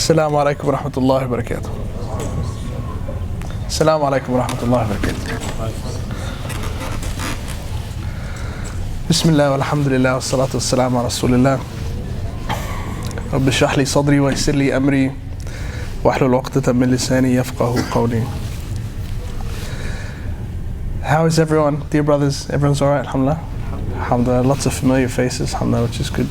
Assalamu alaikum wa rahmatullahi wa barakatuh. Assalamu alaikum wa rahmatullahi wa barakatuh. Bismillah walhamdulillah wa salatu wa salam ala rasulillah. Rabbi shrah li sadri wa yassir li amri wahlul uqdatan min lisani yafqahu qawli. How is everyone, dear brothers? Everyone's alright, alhamdulillah? Alhamdulillah, lots of familiar faces, alhamdulillah, which is good.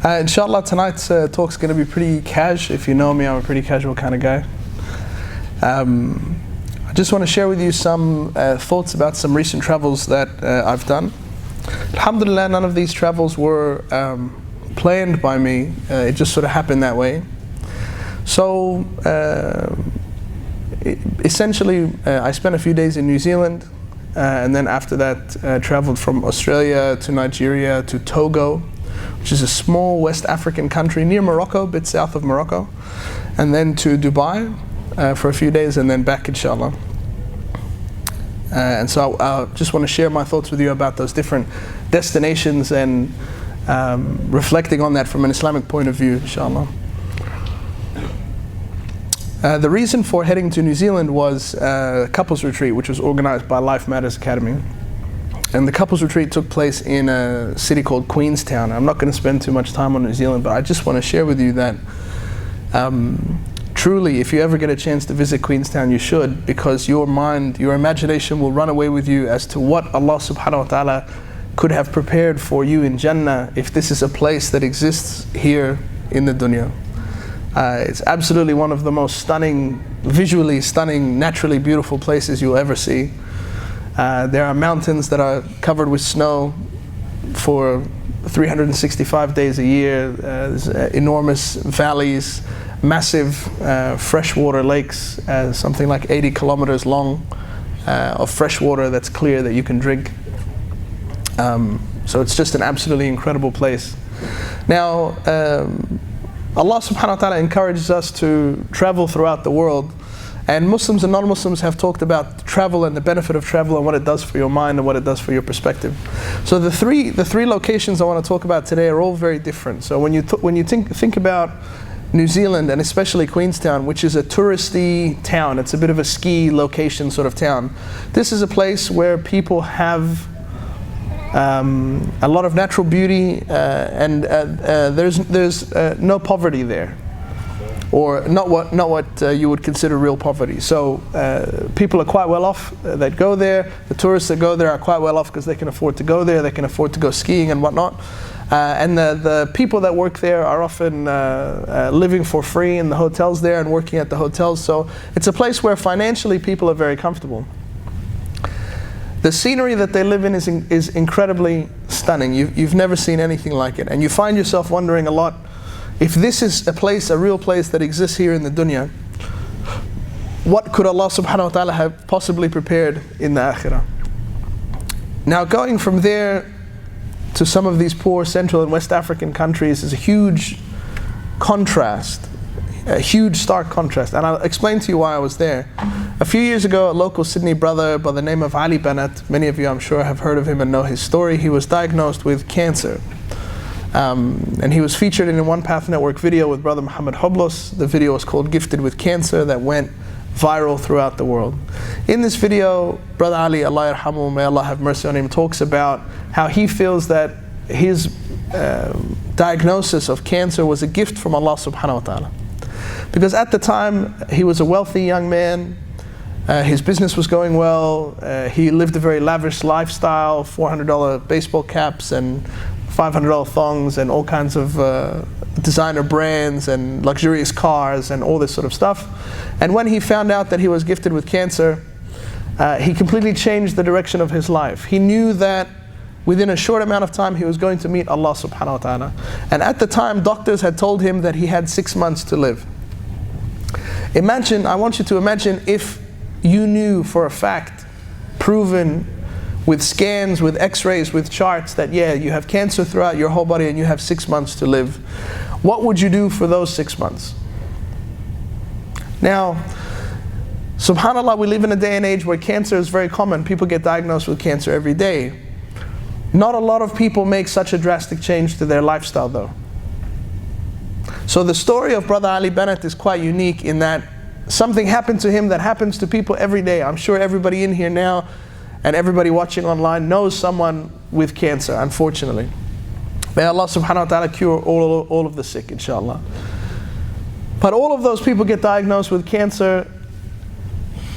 Inshallah, tonight's talk's going to be pretty cash. If you know me, I'm a pretty casual kind of guy. I just want to share with you some thoughts about some recent travels that I've done. Alhamdulillah, none of these travels were planned by me. It just sort of happened that way. So, essentially, I spent a few days in New Zealand, and then after that, traveled from Australia to Nigeria to Togo, which is a small West African country near Morocco, a bit south of Morocco, and then to Dubai for a few days, and then back, inshallah. And so I just want to share my thoughts with you about those different destinations and reflecting on that from an Islamic point of view, inshallah. The reason for heading to New Zealand was a couples retreat, which was organized by Life Matters Academy. And the couples retreat took place in a city called Queenstown. I'm not going to spend too much time on New Zealand, but I just want to share with you that truly, if you ever get a chance to visit Queenstown, you should, because your mind, your imagination will run away with you as to what Allah subhanahu wa ta'ala could have prepared for you in Jannah if this is a place that exists here in the dunya. It's absolutely one of the most stunning, visually stunning, naturally beautiful places you'll ever see. There are mountains that are covered with snow for 365 days a year. There's enormous valleys, massive freshwater lakes, something like 80 kilometers long of fresh water that's clear that you can drink. So it's just an absolutely incredible place. Now, Allah subhanahu wa ta'ala encourages us to travel throughout the world. And Muslims and non-Muslims have talked about travel and the benefit of travel and what it does for your mind and what it does for your perspective. So the three locations I want to talk about today are all very different. So when you think about New Zealand, and especially Queenstown, which is a touristy town, it's a bit of a ski location sort of town. This is a place where people have a lot of natural beauty, and there's no poverty there. Or not what you would consider real poverty. So people are quite well off that go there. The tourists that go there are quite well off because they can afford to go there. They can afford to go skiing and whatnot. And the people that work there are often living for free in the hotels there and working at the hotels. So it's a place where financially people are very comfortable. The scenery that they live in is incredibly stunning. You've never seen anything like it, and you find yourself wondering a lot, if this is a real place that exists here in the dunya, what could Allah subhanahu wa ta'ala have possibly prepared in the akhirah? Now, going from there to some of these poor Central and West African countries is a huge contrast, a huge stark contrast. And I'll explain to you why I was there. A few years ago, a local Sydney brother by the name of Ali Bennett, many of you I'm sure have heard of him and know his story, he was diagnosed with cancer. And he was featured in a One Path Network video with brother Muhammad Hoblos. The video was called Gifted with Cancer, that went viral throughout the world. In this video, brother Ali, Allah yarhamu, may Allah have mercy on him, talks about how he feels that his diagnosis of cancer was a gift from Allah subhanahu wa ta'ala. Because at the time, he was a wealthy young man, his business was going well, he lived a very lavish lifestyle, $400 baseball caps and $500 thongs and all kinds of designer brands and luxurious cars and all this sort of stuff. And when he found out that he was gifted with cancer, he completely changed the direction of his life. He knew that within a short amount of time he was going to meet Allah subhanahu wa ta'ala. And at the time, doctors had told him that he had 6 months to live. I want you to imagine if you knew for a fact, proven with scans, with x-rays, with charts, that yeah, you have cancer throughout your whole body and you have 6 months to live. What would you do for those 6 months? Now, subhanAllah, we live in a day and age where cancer is very common. People get diagnosed with cancer every day. Not a lot of people make such a drastic change to their lifestyle though. So the story of Brother Ali Bennett is quite unique in that something happened to him that happens to people every day. I'm sure everybody in here now and everybody watching online knows someone with cancer, unfortunately. May Allah subhanahu wa ta'ala cure all of the sick, inshallah. But all of those people get diagnosed with cancer,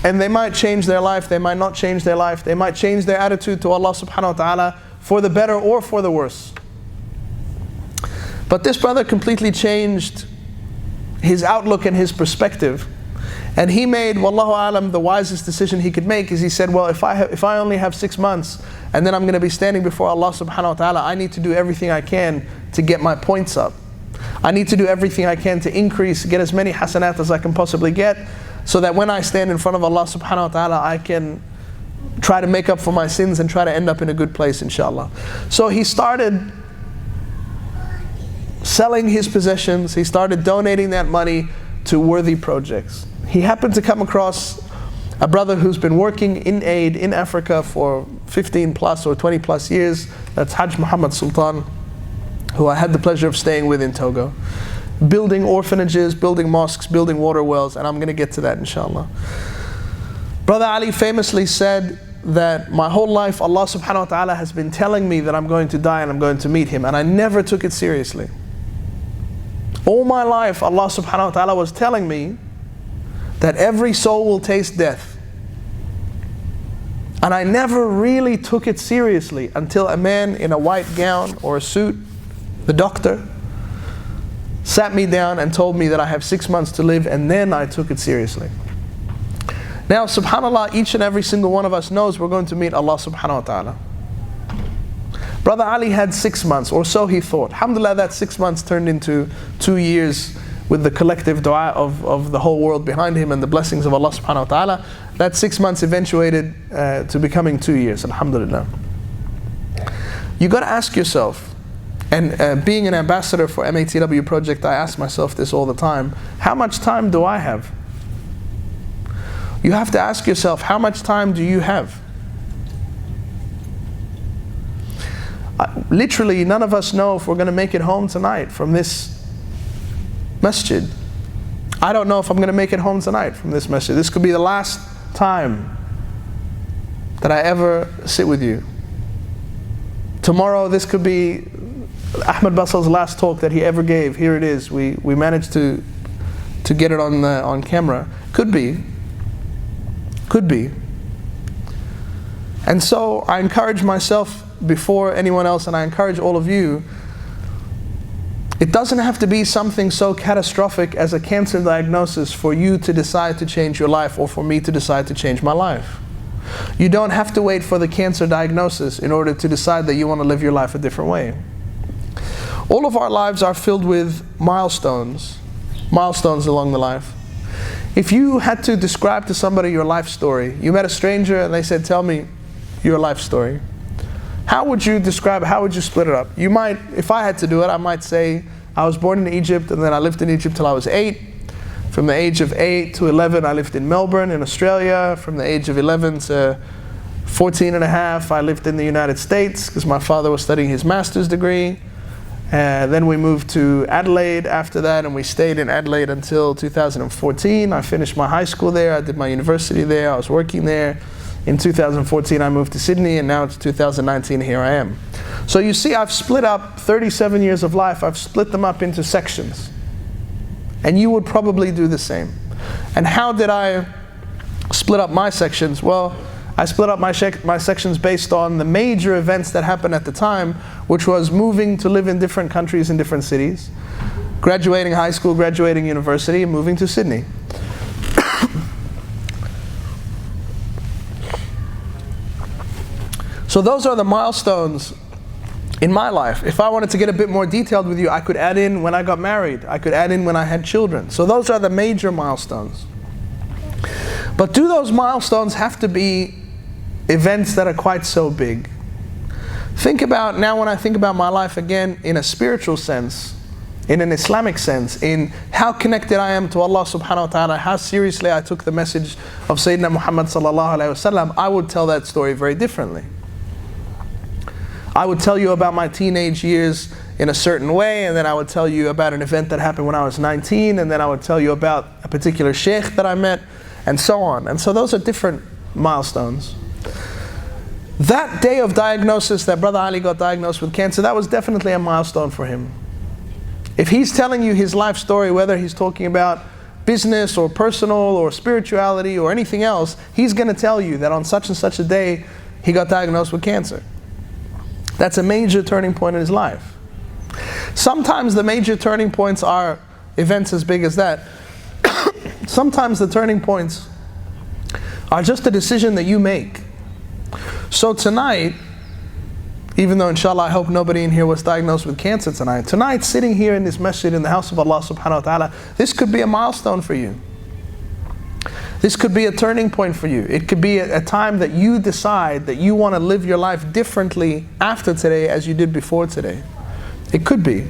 and they might change their life, they might not change their life, they might change their attitude to Allah subhanahu wa ta'ala for the better or for the worse. But this brother completely changed his outlook and his perspective. And he made, wallahu alam, the wisest decision he could make is he said, well, if I only have 6 months and then I'm going to be standing before Allah subhanahu wa ta'ala, I need to do everything I can to get my points up. I need to do everything I can to increase, get as many hasanat as I can possibly get, so that when I stand in front of Allah subhanahu wa ta'ala, I can try to make up for my sins and try to end up in a good place, inshallah. So he started selling his possessions, he started donating that money to worthy projects. He happened to come across a brother who's been working in aid in Africa for 15 plus or 20 plus years. That's Hajj Muhammad Sultan, who I had the pleasure of staying with in Togo. Building orphanages, building mosques, building water wells, and I'm going to get to that inshallah. Brother Ali famously said that my whole life Allah subhanahu wa ta'ala has been telling me that I'm going to die and I'm going to meet Him, and I never took it seriously. All my life Allah subhanahu wa ta'ala was telling me that every soul will taste death. And I never really took it seriously until a man in a white gown or a suit, the doctor, sat me down and told me that I have 6 months to live, and then I took it seriously. Now, subhanAllah, each and every single one of us knows we're going to meet Allah subhanahu wa ta'ala. Brother Ali had 6 months, or so he thought. Alhamdulillah, that 6 months turned into 2 years with the collective dua of the whole world behind him and the blessings of Allah subhanahu wa ta'ala. That 6 months eventuated to becoming 2 years, alhamdulillah. You got to ask yourself, and being an ambassador for MATW project, I ask myself this all the time, how much time do I have? You have to ask yourself, how much time do you have? Literally, none of us know if we're going to make it home tonight from this masjid. I don't know if I'm going to make it home tonight from this masjid. This could be the last time that I ever sit with you. Tomorrow, this could be Ahmed Bassal's last talk that he ever gave. Here it is. We managed to get it on camera. Could be. Could be. And so I encourage myself before anyone else, and I encourage all of you, it doesn't have to be something so catastrophic as a cancer diagnosis for you to decide to change your life, or for me to decide to change my life. You don't have to wait for the cancer diagnosis in order to decide that you want to live your life a different way. All of our lives are filled with milestones along the life. If you had to describe to somebody your life story, you met a stranger and they said, tell me your life story. How would you describe it? How would you split it up? You might, if I had to do it, I might say, I was born in Egypt and then I lived in Egypt till I was 8. From the age of 8 to 11, I lived in Melbourne in Australia. From the age of 11 to 14 and a half, I lived in the United States because my father was studying his master's degree. Then we moved to Adelaide after that, and we stayed in Adelaide until 2014. I finished my high school there, I did my university there, I was working there. In 2014 I moved to Sydney, and now it's 2019, here I am. So you see, I've split up 37 years of life, I've split them up into sections. And you would probably do the same. And how did I split up my sections? Well, I split up my sections based on the major events that happened at the time, which was moving to live in different countries in different cities, graduating high school, graduating university, and moving to Sydney. So those are the milestones in my life. If I wanted to get a bit more detailed with you, I could add in when I got married, I could add in when I had children. So those are the major milestones. But do those milestones have to be events that are quite so big? Think about, now when I think about my life again in a spiritual sense, in an Islamic sense, in how connected I am to Allah subhanahu wa ta'ala, how seriously I took the message of Sayyidina Muhammad sallallahu alayhi wa sallam, I would tell that story very differently. I would tell you about my teenage years in a certain way, and then I would tell you about an event that happened when I was 19, and then I would tell you about a particular sheikh that I met, and so on. And so those are different milestones. That day of diagnosis that Brother Ali got diagnosed with cancer, that was definitely a milestone for him. If he's telling you his life story, whether he's talking about business or personal or spirituality or anything else, he's going to tell you that on such and such a day he got diagnosed with cancer. That's a major turning point in his life. Sometimes the major turning points are events as big as that. Sometimes the turning points are just a decision that you make. So tonight, even though inshallah I hope nobody in here was diagnosed with cancer tonight sitting here in this masjid in the house of Allah subhanahu wa ta'ala, this could be a milestone for you. This could be a turning point for you. It could be a time that you decide that you want to live your life differently after today as you did before today. It could be.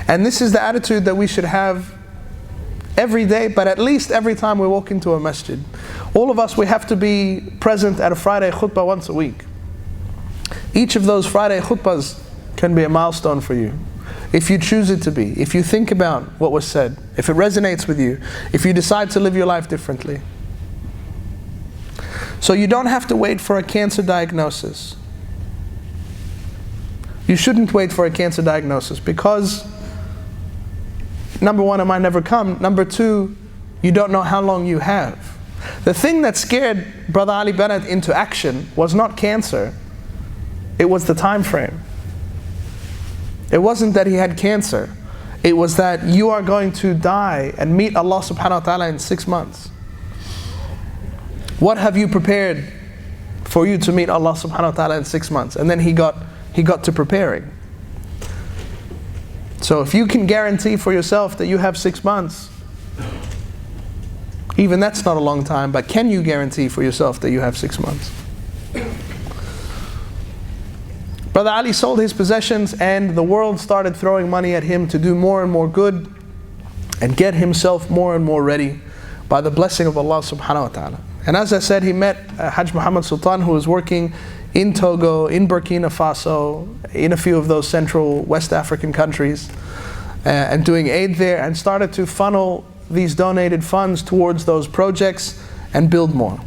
And this is the attitude that we should have every day, but at least every time we walk into a masjid. All of us, we have to be present at a Friday khutbah once a week. Each of those Friday khutbahs can be a milestone for you, if you choose it to be, if you think about what was said, if it resonates with you, if you decide to live your life differently. So you don't have to wait for a cancer diagnosis. You shouldn't wait for a cancer diagnosis because, number one, it might never come. Number two, you don't know how long you have. The thing that scared Brother Ali Bennett into action was not cancer, it was the time frame. It wasn't that he had cancer, it was that you are going to die and meet Allah subhanahu wa ta'ala in 6 months. What have you prepared for you to meet Allah subhanahu wa ta'ala in 6 months? And then he got to preparing. So if you can guarantee for yourself that you have 6 months, even that's not a long time, but can you guarantee for yourself that you have 6 months? Brother Ali sold his possessions and the world started throwing money at him to do more and more good and get himself more and more ready by the blessing of Allah subhanahu wa ta'ala. And as I said, he met Hajj Muhammad Sultan, who was working in Togo, in Burkina Faso, in a few of those central West African countries, and doing aid there, and started to funnel these donated funds towards those projects and build more.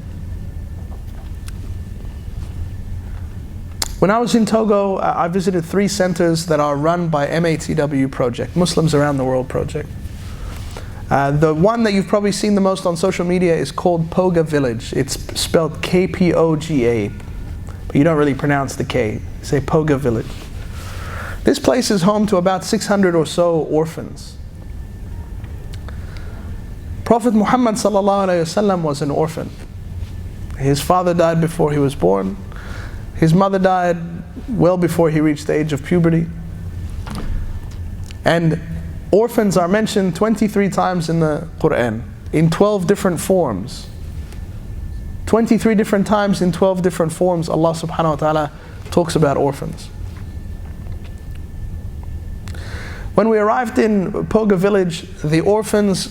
When I was in Togo, I visited 3 centers that are run by MATW project, Muslims Around the World project. The one that you've probably seen the most on social media is called Poga Village. It's spelled K-P-O-G-A, but you don't really pronounce the K. You say Poga Village. This place is home to about 600 or so orphans. Prophet Muhammad sallallahu alaihi wasallam was an orphan. His father died before he was born. His mother died well before he reached the age of puberty. And orphans are mentioned 23 times in the Qur'an, in 12 different forms. 23 different times in 12 different forms, Allah subhanahu wa ta'ala talks about orphans. When we arrived in Poga village, the orphans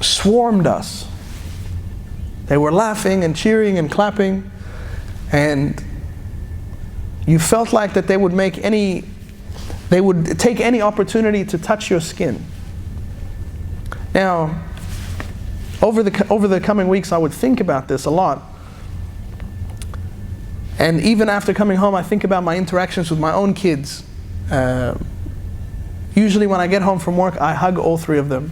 swarmed us. They were laughing and cheering and clapping, and you felt like that they would take any opportunity to touch your skin. Now, over the coming weeks, I would think about this a lot. And even after coming home, I think about my interactions with my own kids. Usually when I get home from work, I hug all 3 of them.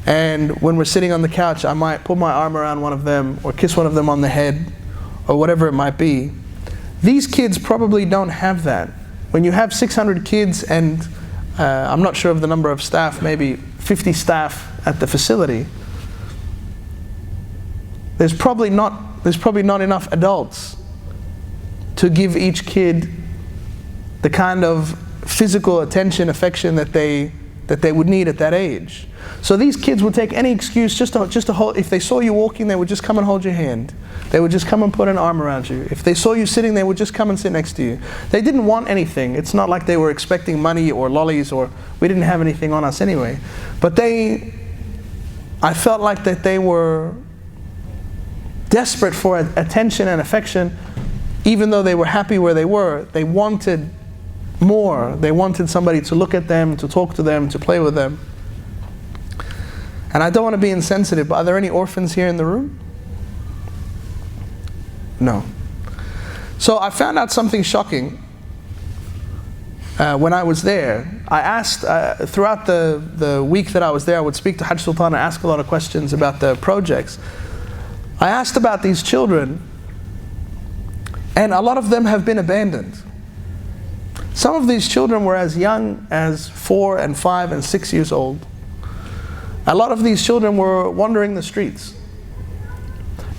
And when we're sitting on the couch, I might put my arm around one of them or kiss one of them on the head or whatever it might be. These kids probably don't have that. When you have 600 kids and I'm not sure of the number of staff, maybe 50 staff at the facility, there's probably not enough adults to give each kid the kind of physical attention, affection that they would need at that age. So these kids would take any excuse just to hold. If they saw you walking, they would just come and hold your hand. They would just come and put an arm around you. If they saw you sitting, they would just come and sit next to you. They didn't want anything. It's not like they were expecting money or lollies, or we didn't have anything on us anyway. But I felt like that they were desperate for attention and affection, even though they were happy where they were, they wanted more. They wanted somebody to look at them, to talk to them, to play with them. And I don't want to be insensitive, but are there any orphans here in the room? No. So I found out something shocking when I was there. I asked, throughout the week that I was there, I would speak to Hajj Sultan and ask a lot of questions about the projects. I asked about these children, and a lot of them have been abandoned. Some of these children were as young as 4 and 5 and 6 years old. A lot of these children were wandering the streets.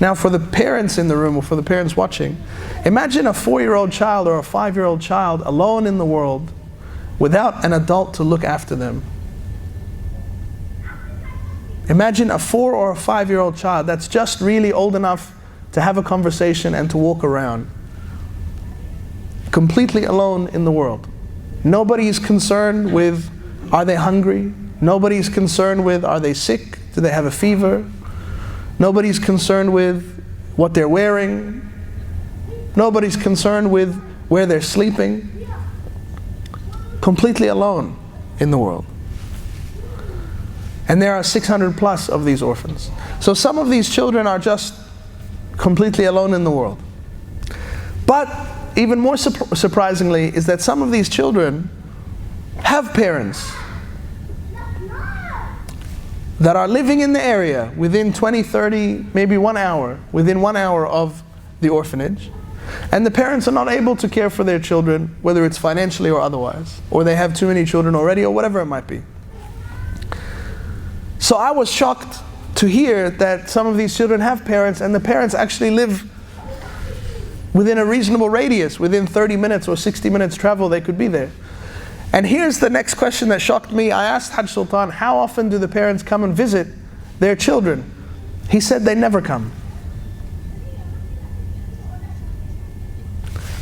Now for the parents in the room, or for the parents watching, imagine a 4-year-old child or a 5-year-old child alone in the world without an adult to look after them. Imagine a 4 or a 5-year-old child that's just really old enough to have a conversation and to walk around. Completely alone in the world. Nobody's concerned with, are they hungry? Nobody's concerned with, are they sick? Do they have a fever? Nobody's concerned with what they're wearing. Nobody's concerned with where they're sleeping. Completely alone in the world. And there are 600 plus of these orphans. So some of these children are just completely alone in the world. But even more surprisingly is that some of these children have parents that are living in the area within 20, 30, maybe 1 hour, within 1 hour of the orphanage. And the parents are not able to care for their children, whether it's financially or otherwise, or they have too many children already, or whatever it might be. So I was shocked to hear that some of these children have parents, and the parents actually live within a reasonable radius, within 30 minutes or 60 minutes travel, they could be there. And here's the next question that shocked me. I asked Hajj Sultan, how often do the parents come and visit their children? He said they never come.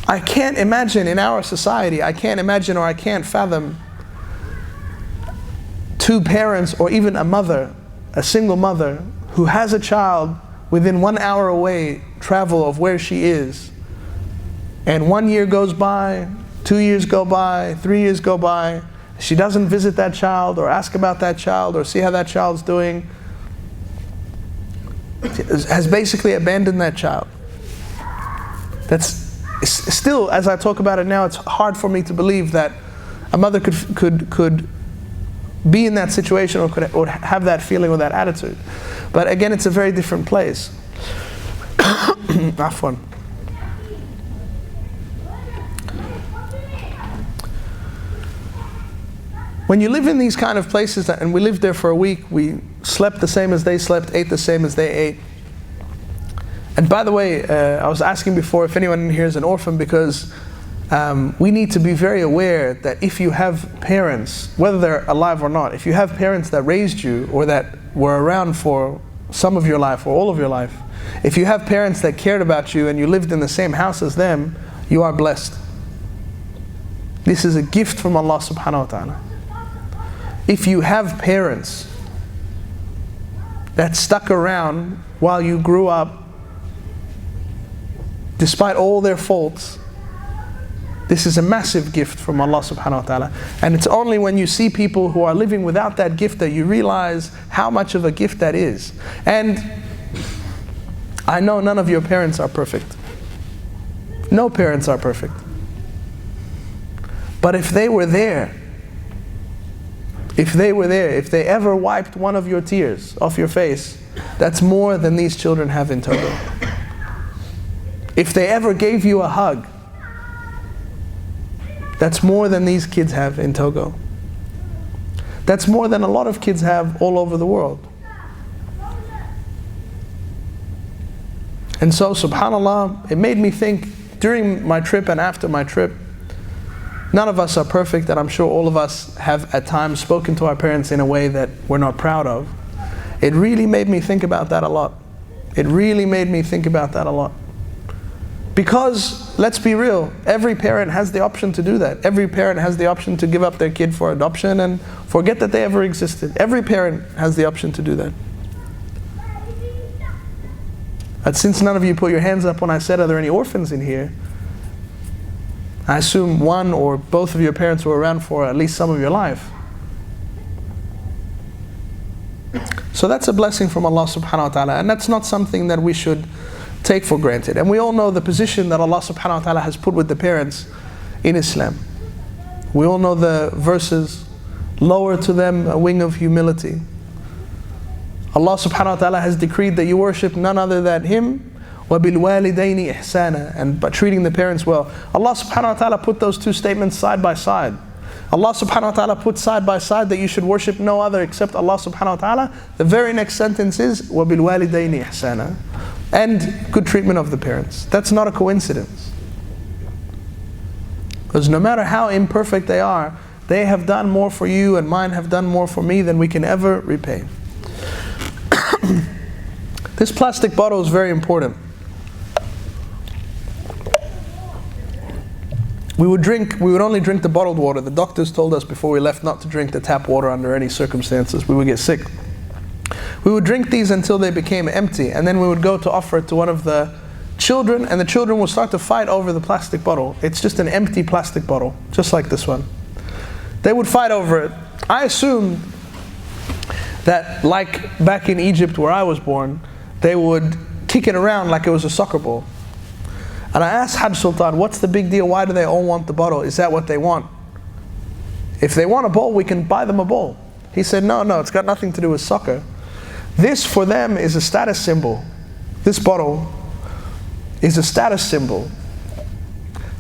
I can't imagine in our society, I can't imagine or I can't fathom 2 parents or even a mother, a single mother, who has a child within 1 hour away travel of where she is. And 1 year goes by, 2 years go by, 3 years go by, she doesn't visit that child or ask about that child or see how that child's doing, has basically abandoned that child. That's still, as I talk about it now, it's hard for me to believe that a mother could be in that situation or have that feeling or that attitude. But again, it's a very different place. Afwan. When you live in these kind of places, and we lived there for a week, we slept the same as they slept, ate the same as they ate. And by the way, I was asking before if anyone in here is an orphan, because we need to be very aware that if you have parents, whether they're alive or not, if you have parents that raised you or that were around for some of your life or all of your life, if you have parents that cared about you and you lived in the same house as them, you are blessed. This is a gift from Allah subhanahu wa ta'ala. If you have parents that stuck around while you grew up, despite all their faults, this is a massive gift from Allah subhanahu wa ta'ala. And it's only when you see people who are living without that gift that you realize how much of a gift that is. And I know none of your parents are perfect. No parents are perfect. But if they were there, if they ever wiped one of your tears off your face, that's more than these children have in Togo. If they ever gave you a hug, that's more than these kids have in Togo. That's more than a lot of kids have all over the world. And so, subhanAllah, it made me think during my trip and after my trip, none of us are perfect, and I'm sure all of us have at times spoken to our parents in a way that we're not proud of. It really made me think about that a lot. It really made me think about that a lot. Because, let's be real, every parent has the option to do that. Every parent has the option to give up their kid for adoption and forget that they ever existed. Every parent has the option to do that. But since none of you put your hands up when I said, are there any orphans in here? I assume one or both of your parents were around for at least some of your life. So that's a blessing from Allah subhanahu wa ta'ala, and that's not something that we should take for granted. And we all know the position that Allah subhanahu wa ta'ala has put with the parents in Islam. We all know the verses, lower to them a wing of humility. Allah subhanahu wa ta'ala has decreed that you worship none other than Him, وَبِالْوَالِدَيْنِ إِحْسَانًا, and by treating the parents well. Allah subhanahu wa ta'ala put those two statements side by side. Allah subhanahu wa ta'ala put side by side that you should worship no other except Allah subhanahu wa ta'ala. The very next sentence is وَبِالْوَالِدَيْنِ إِحْسَانًا, and good treatment of the parents. That's not a coincidence. Because no matter how imperfect they are, they have done more for you and mine have done more for me than we can ever repay. This plastic bottle is very important. We would only drink the bottled water. The doctors told us before we left not to drink the tap water under any circumstances. We would get sick. We would drink these until they became empty, and then we would go to offer it to one of the children, and the children would start to fight over the plastic bottle. It's just an empty plastic bottle, just like this one. They would fight over it. I assumed that, like back in Egypt where I was born, they would kick it around like it was a soccer ball. And I asked Hajj Sultan, what's the big deal? Why do they all want the bottle? Is that what they want? If they want a ball, we can buy them a ball. He said, no, it's got nothing to do with soccer. This for them is a status symbol. This bottle is a status symbol.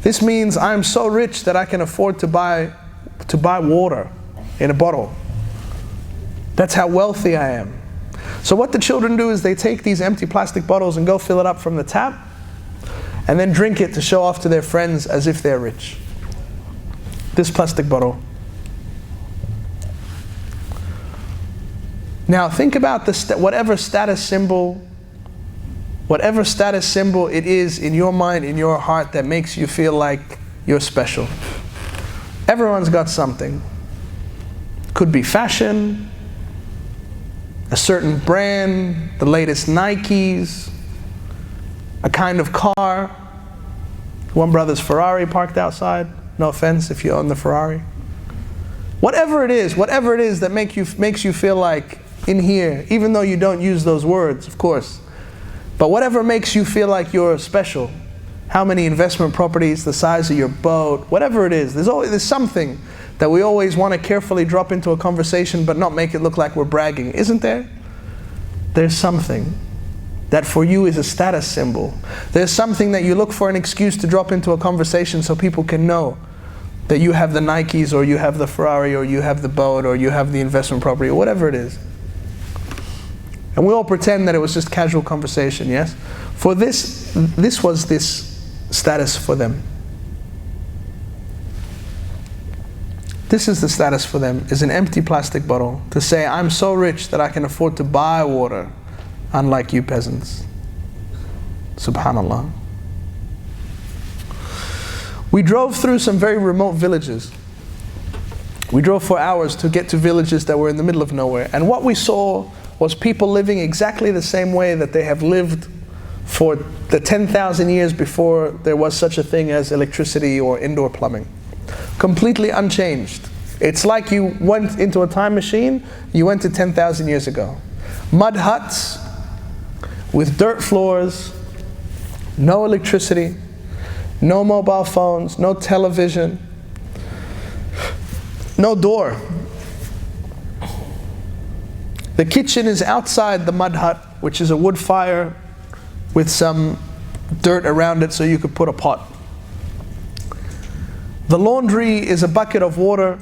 This means I'm so rich that I can afford to buy water in a bottle. That's how wealthy I am. So what the children do is they take these empty plastic bottles and go fill it up from the tap, and then drink it to show off to their friends as if they're rich. This plastic bottle. Now think about whatever status symbol it is in your mind, in your heart, that makes you feel like you're special. Everyone's got something. Could be fashion, a certain brand, the latest Nikes, a kind of car. One brother's Ferrari parked outside. No offense if you own the Ferrari. Whatever it is that makes you feel like in here, even though you don't use those words, of course, but whatever makes you feel like you're special. How many investment properties, the size of your boat, whatever it is, there's something that we always want to carefully drop into a conversation but not make it look like we're bragging, isn't there? There's something that for you is a status symbol. There's something that you look for an excuse to drop into a conversation so people can know that you have the Nikes, or you have the Ferrari, or you have the boat, or you have the investment property, or whatever it is. And we all pretend that it was just casual conversation, yes? For this was this status for them. This is the status for them, is an empty plastic bottle, to say, I'm so rich that I can afford to buy water, unlike you peasants. Subhanallah. We drove through some very remote villages. We drove for hours to get to villages that were in the middle of nowhere. And what we saw was people living exactly the same way that they have lived for the 10,000 years before there was such a thing as electricity or indoor plumbing. Completely unchanged. It's like you went into a time machine, you went to 10,000 years ago. Mud huts with dirt floors, no electricity, no mobile phones, no television, no door. The kitchen is outside the mud hut, which is a wood fire with some dirt around it so you could put a pot. The laundry is a bucket of water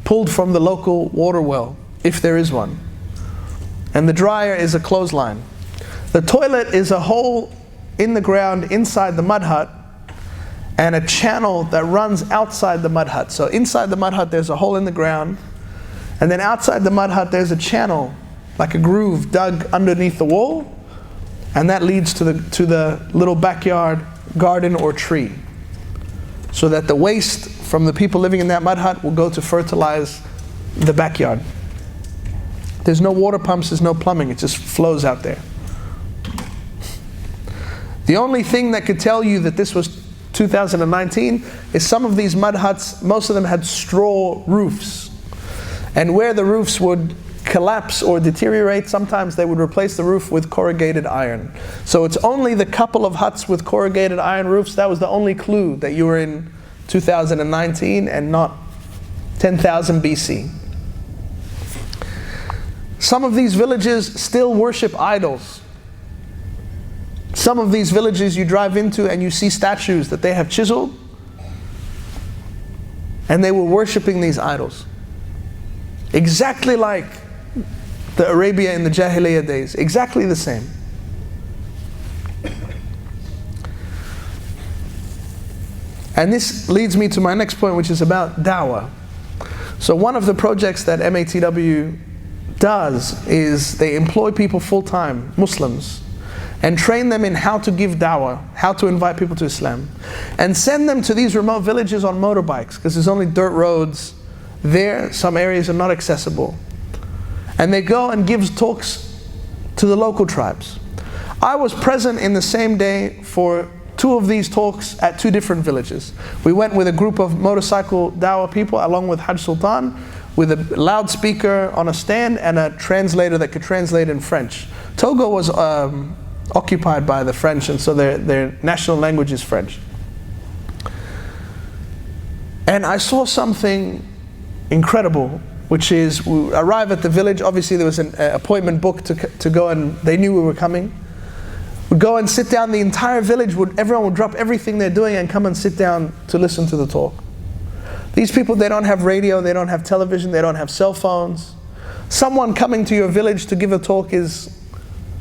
pulled from the local water well, if there is one. And the dryer is a clothesline. The toilet is a hole in the ground inside the mud hut, and a channel that runs outside the mud hut. So inside the mud hut there's a hole in the ground, and then outside the mud hut there's a channel, like a groove dug underneath the wall, and that leads to the little backyard garden or tree, so that the waste from the people living in that mud hut will go to fertilize the backyard. There's no water pumps, there's no plumbing, it just flows out there. The only thing that could tell you that this was 2019 is some of these mud huts, most of them had straw roofs. And where the roofs would collapse or deteriorate, sometimes they would replace the roof with corrugated iron. So it's only the couple of huts with corrugated iron roofs, that was the only clue that you were in 2019 and not 10,000 BC. Some of these villages still worship idols. Some of these villages you drive into and you see statues that they have chiseled, and they were worshipping these idols. Exactly like the Arabia in the Jahiliyyah days, exactly the same. And this leads me to my next point, which is about Dawa. So one of the projects that MATW does is they employ people full-time, Muslims, and train them in how to give dawah, how to invite people to Islam, and send them to these remote villages on motorbikes, because there's only dirt roads there, some areas are not accessible. And they go and give talks to the local tribes. I was present in the same day for 2 of these talks at 2 different villages. We went with a group of motorcycle dawah people along with Hajj Sultan, with a loudspeaker on a stand and a translator that could translate in French. Togo was occupied by the French, and so their national language is French. And I saw something incredible, which is, we arrive at the village, obviously there was an appointment booked to go, and they knew we were coming. We'd go and sit down, the entire village, everyone would drop everything they're doing and come and sit down to listen to the talk. These people, they don't have radio, they don't have television, they don't have cell phones. Someone coming to your village to give a talk is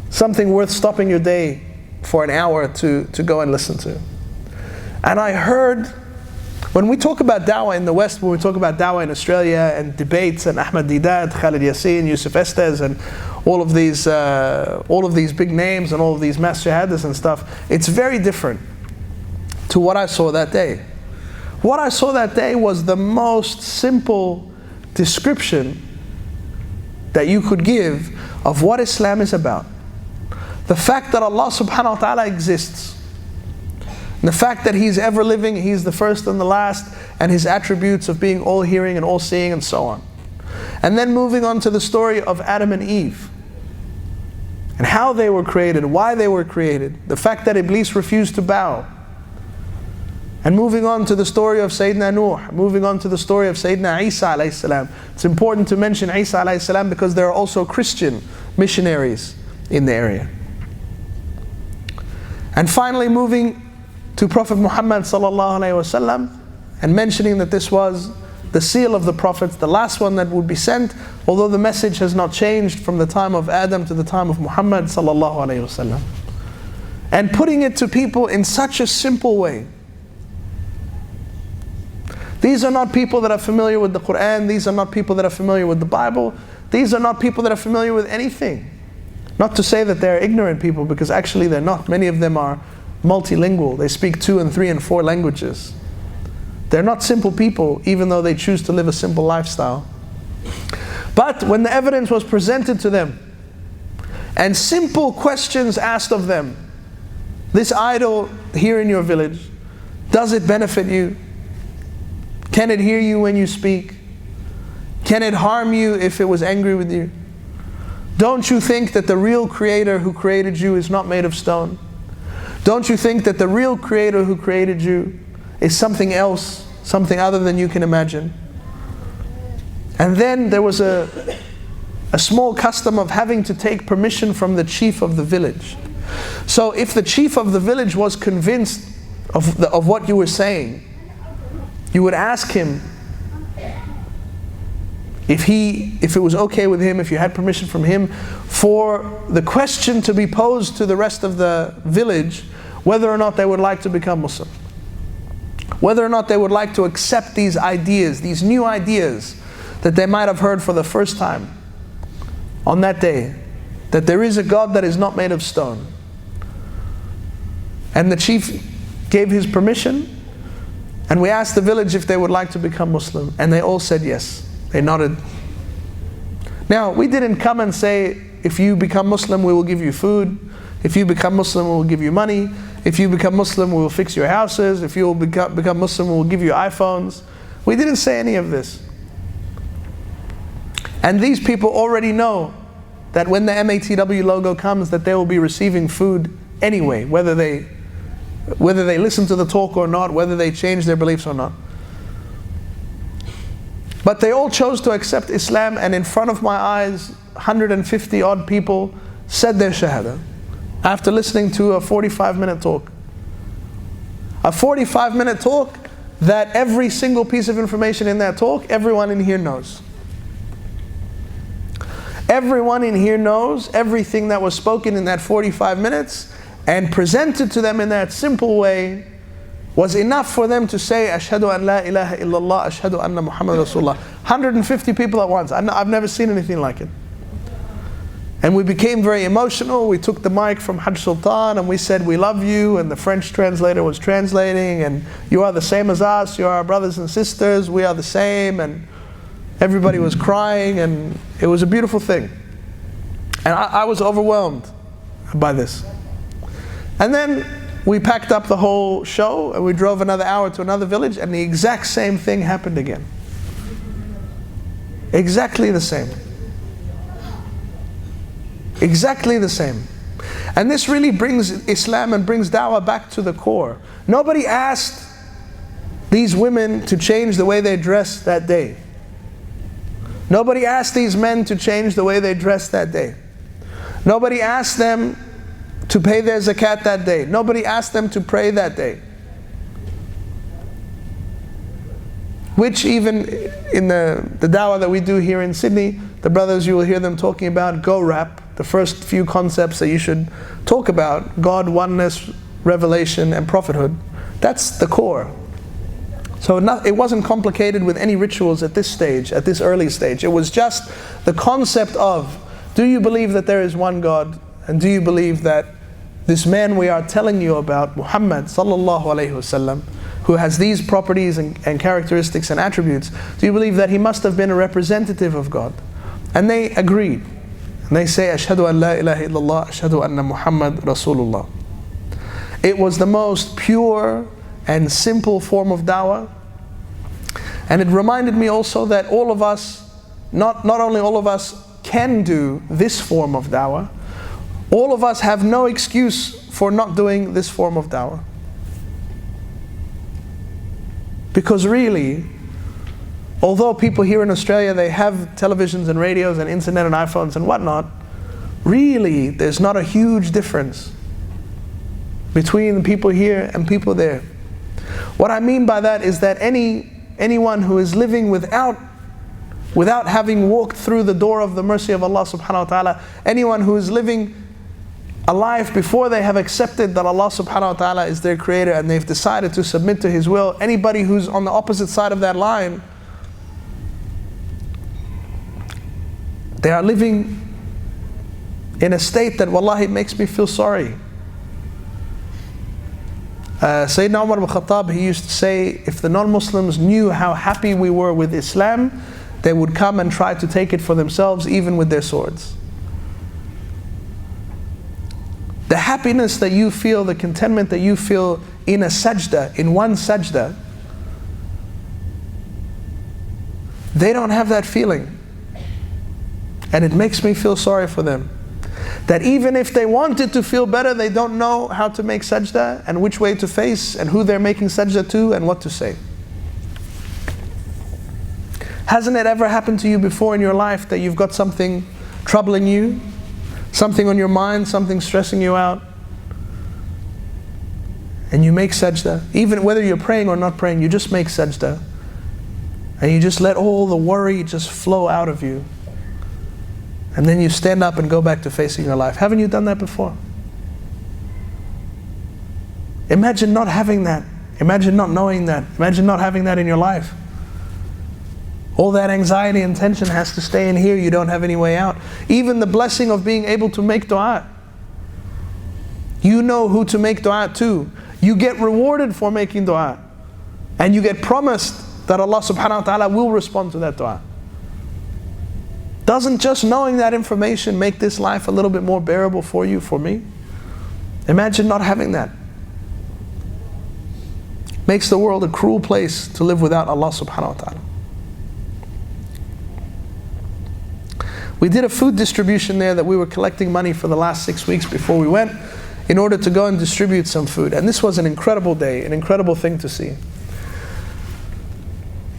something worth stopping your day for an hour to go and listen to. And I heard, when we talk about dawah in the West, when we talk about dawah in Australia and debates and Ahmed Didat, Khalid Yassin, Yusuf Estes, and all of these big names and all of these mass shahadas and stuff, it's very different to what I saw that day. What I saw that day was the most simple description that you could give of what Islam is about. The fact that Allah subhanahu wa ta'ala exists, and the fact that He's ever living, He's the first and the last, and His attributes of being all hearing and all seeing and so on. And then moving on to the story of Adam and Eve, and how they were created, why they were created, the fact that Iblis refused to bow. And moving on to the story of Sayyidina Nuh, moving on to the story of Sayyidina Isa alayhi salam. It's important to mention Isa alayhi salam because there are also Christian missionaries in the area. And finally moving to Prophet Muhammad sallallahu alayhi wasallam, and mentioning that this was the seal of the prophets, the last one that would be sent, although the message has not changed from the time of Adam to the time of Muhammad sallallahu alayhi wasallam. And putting it to people in such a simple way. These are not people that are familiar with the Qur'an, these are not people that are familiar with the Bible, these are not people that are familiar with anything. Not to say that they're ignorant people, because actually they're not. Many of them are multilingual, they speak 2 and 3 and 4 languages. They're not simple people, even though they choose to live a simple lifestyle. But when the evidence was presented to them, and simple questions asked of them, this idol here in your village, does it benefit you? Can it hear you when you speak? Can it harm you if it was angry with you? Don't you think that the real creator who created you is not made of stone? Don't you think that the real creator who created you is something else, something other than you can imagine? And then there was a small custom of having to take permission from the chief of the village. So if the chief of the village was convinced of what you were saying, you would ask him if it was okay with him, if you had permission from him, for the question to be posed to the rest of the village, whether or not they would like to become Muslim. Whether or not they would like to accept these ideas, these new ideas that they might have heard for the first time on that day, that there is a God that is not made of stone. And the chief gave his permission, and we asked the village if they would like to become Muslim, and they all said yes. They nodded. Now, we didn't come and say, if you become Muslim, we will give you food. If you become Muslim, we will give you money. if you become Muslim, we'll fix your houses. If you'll become Muslim, we'll give you iPhones. We didn't say any of this. And these people already know that when the MATW logo comes, that they will be receiving food anyway, whether they listen to the talk or not, whether they change their beliefs or not. But they all chose to accept Islam, and in front of my eyes, 150 odd people said their shahada after listening to a 45-minute talk. A 45-minute talk that every single piece of information in that talk, everyone in here knows. Everyone in here knows everything that was spoken in that 45 minutes, and presented to them in that simple way was enough for them to say, Ashhadu an la ilaha illallah, Ashhadu anna Muhammad Rasulullah. 150 people at once. I've never seen anything like it. And we became very emotional. We took the mic from Hajj Sultan and we said, we love you, and the French translator was translating, and you are the same as us, you are our brothers and sisters, we are the same, and everybody was crying, and it was a beautiful thing. And I was overwhelmed by this. And then we packed up the whole show and we drove another hour to another village, and the exact same thing happened again. Exactly the same. Exactly the same. And this really brings Islam and brings Dawah back to the core. Nobody asked these women to change the way they dressed that day. Nobody asked these men to change the way they dressed that day. Nobody asked them to pay their zakat that day. Nobody asked them to pray that day. Which even in the dawah that we do here in Sydney, the brothers, you will hear them talking about go rap, the first few concepts that you should talk about: God, oneness, revelation, and prophethood. That's the core. So it wasn't complicated with any rituals at this stage, at this early stage. It was just the concept of, do you believe that there is one God? And do you believe that this man we are telling you about, Muhammad sallallahu alaihi wasallam, who has these properties and characteristics and attributes, do you believe that he must have been a representative of God? And they agreed. And they say, Ashhadu an la ilaha illallah, Ashhadu anna Muhammad Rasulullah. It was the most pure and simple form of dawah. And it reminded me also that all of us, not only all of us can do this form of dawah, all of us have no excuse for not doing this form of dawah. Because really, although people here in Australia, they have televisions and radios and internet and iPhones and whatnot, really there's not a huge difference between the people here and people there. What I mean by that is that anyone who is living without having walked through the door of the mercy of Allah subhanahu wa ta'ala, anyone who is living a life before they have accepted that Allah subhanahu wa ta'ala is their creator and they've decided to submit to His will, anybody who's on the opposite side of that line, they are living in a state that wallahi makes me feel sorry. Sayyidina Umar ibn Khattab, he used to say, if the non-Muslims knew how happy we were with Islam, they would come and try to take it for themselves, even with their swords. The happiness that you feel, the contentment that you feel in a sajda, in one sajda, they don't have that feeling. And it makes me feel sorry for them. That even if they wanted to feel better, they don't know how to make sajda, and which way to face, and who they're making sajda to, and what to say. Hasn't it ever happened to you before in your life that you've got something troubling you? Something on your mind, something stressing you out? And you make sajda. Even whether you're praying or not praying, you just make sajda. And you just let all the worry just flow out of you. And then you stand up and go back to facing your life. Haven't you done that before? Imagine not having that. Imagine not knowing that. Imagine not having that in your life. All that anxiety and tension has to stay in here. You don't have any way out. Even the blessing of being able to make dua. You know who to make dua to. You get rewarded for making dua. And you get promised that Allah subhanahu wa ta'ala will respond to that dua. Doesn't just knowing that information make this life a little bit more bearable for you, for me? Imagine not having that. makes the world a cruel place to live without Allah subhanahu wa ta'ala. We did a food distribution there that we were collecting money for the last 6 weeks before we went in order to go and distribute some food. And this was an incredible day, an incredible thing to see.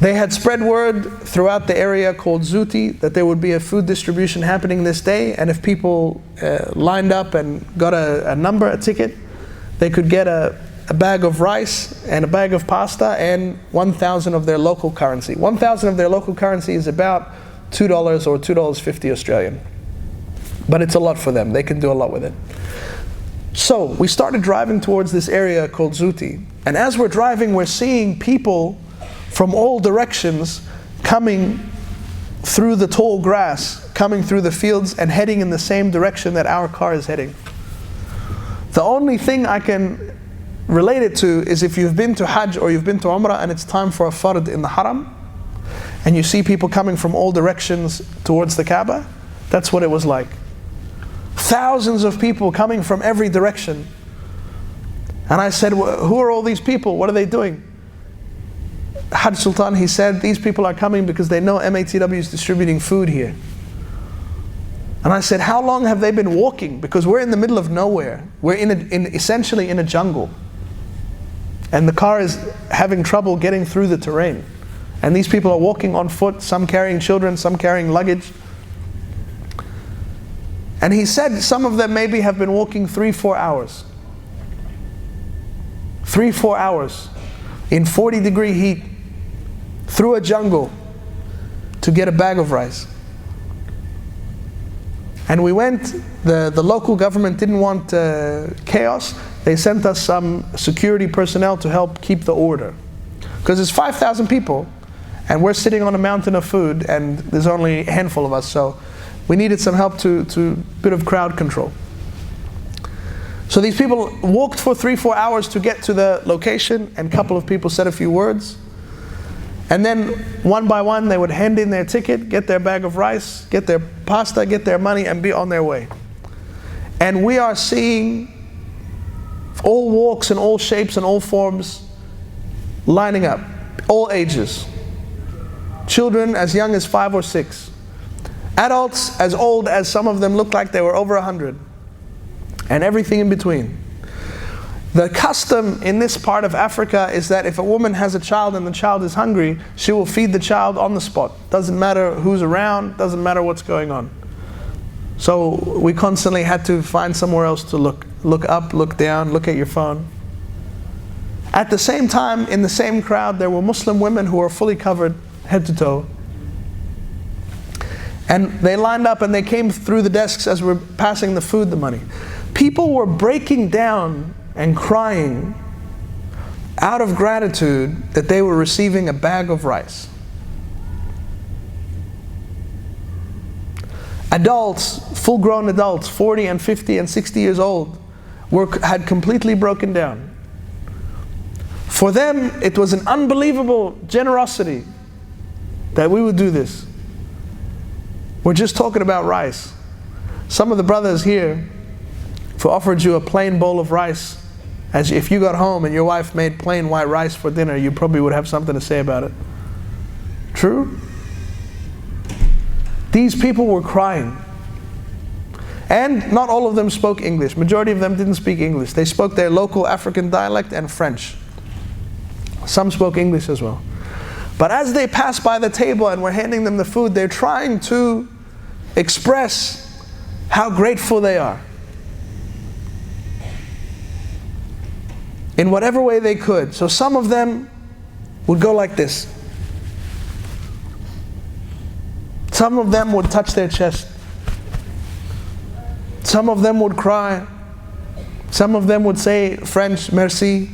They had spread word throughout the area called Zooty that there would be a food distribution happening this day, and if people lined up and got a ticket, they could get a bag of rice and a bag of pasta and 1,000 of their local currency. 1,000 of their local currency is about $2 or $2.50 Australian. But it's a lot for them. They can do a lot with it. So we started driving towards this area called Zooty. And as we're driving, we're seeing people from all directions coming through the tall grass, coming through the fields and heading in the same direction that our car is heading. The only thing I can relate it to is if you've been to Hajj or you've been to Umrah and it's time for a fard in the Haram, and you see people coming from all directions towards the Kaaba. That's what it was like. Thousands of people coming from every direction. And I said, who are all these people? What are they doing? Hajj Sultan, he said, these people are coming because they know MATW is distributing food here. And I said, how long have they been walking? Because we're in the middle of nowhere. We're essentially in a jungle. And the car is having trouble getting through the terrain. And these people are walking on foot, some carrying children, some carrying luggage. And he said some of them maybe have been walking 3-4 hours. 3-4 hours in 40-degree heat through a jungle to get a bag of rice. And we went, the local government didn't want chaos. They sent us some security personnel to help keep the order. Because there's 5,000 people, and we're sitting on a mountain of food, and there's only a handful of us, so we needed some help to bit of crowd control. So these people walked for 3-4 hours to get to the location, and a couple of people said a few words. And then one by one they would hand in their ticket, get their bag of rice, get their pasta, get their money, and be on their way. And we are seeing all walks and all shapes and all forms lining up, all ages. Children as young as 5 or 6. Adults as old as some of them looked like they were over 100. And everything in between. The custom in this part of Africa is that if a woman has a child and the child is hungry, she will feed the child on the spot. Doesn't matter who's around, doesn't matter what's going on. So we constantly had to find somewhere else to look. Look up, look down, look at your phone. At the same time, in the same crowd, there were Muslim women who were fully covered head to toe. And they lined up and they came through the desks as we're passing the food, the money. People were breaking down and crying out of gratitude that they were receiving a bag of rice. Adults, full-grown adults, 40 and 50 and 60 years old, had completely broken down. For them, it was an unbelievable generosity that we would do this. We're just talking about rice. Some of the brothers here, if we offered you a plain bowl of rice, as if you got home and your wife made plain white rice for dinner, you probably would have something to say about it. True? These people were crying. And not all of them spoke English. Majority of them didn't speak English. They spoke their local African dialect and French. Some spoke English as well. But as they passed by the table and we're handing them the food, they're trying to express how grateful they are. In whatever way they could. So some of them would go like this. Some of them would touch their chest. Some of them would cry. Some of them would say French, merci.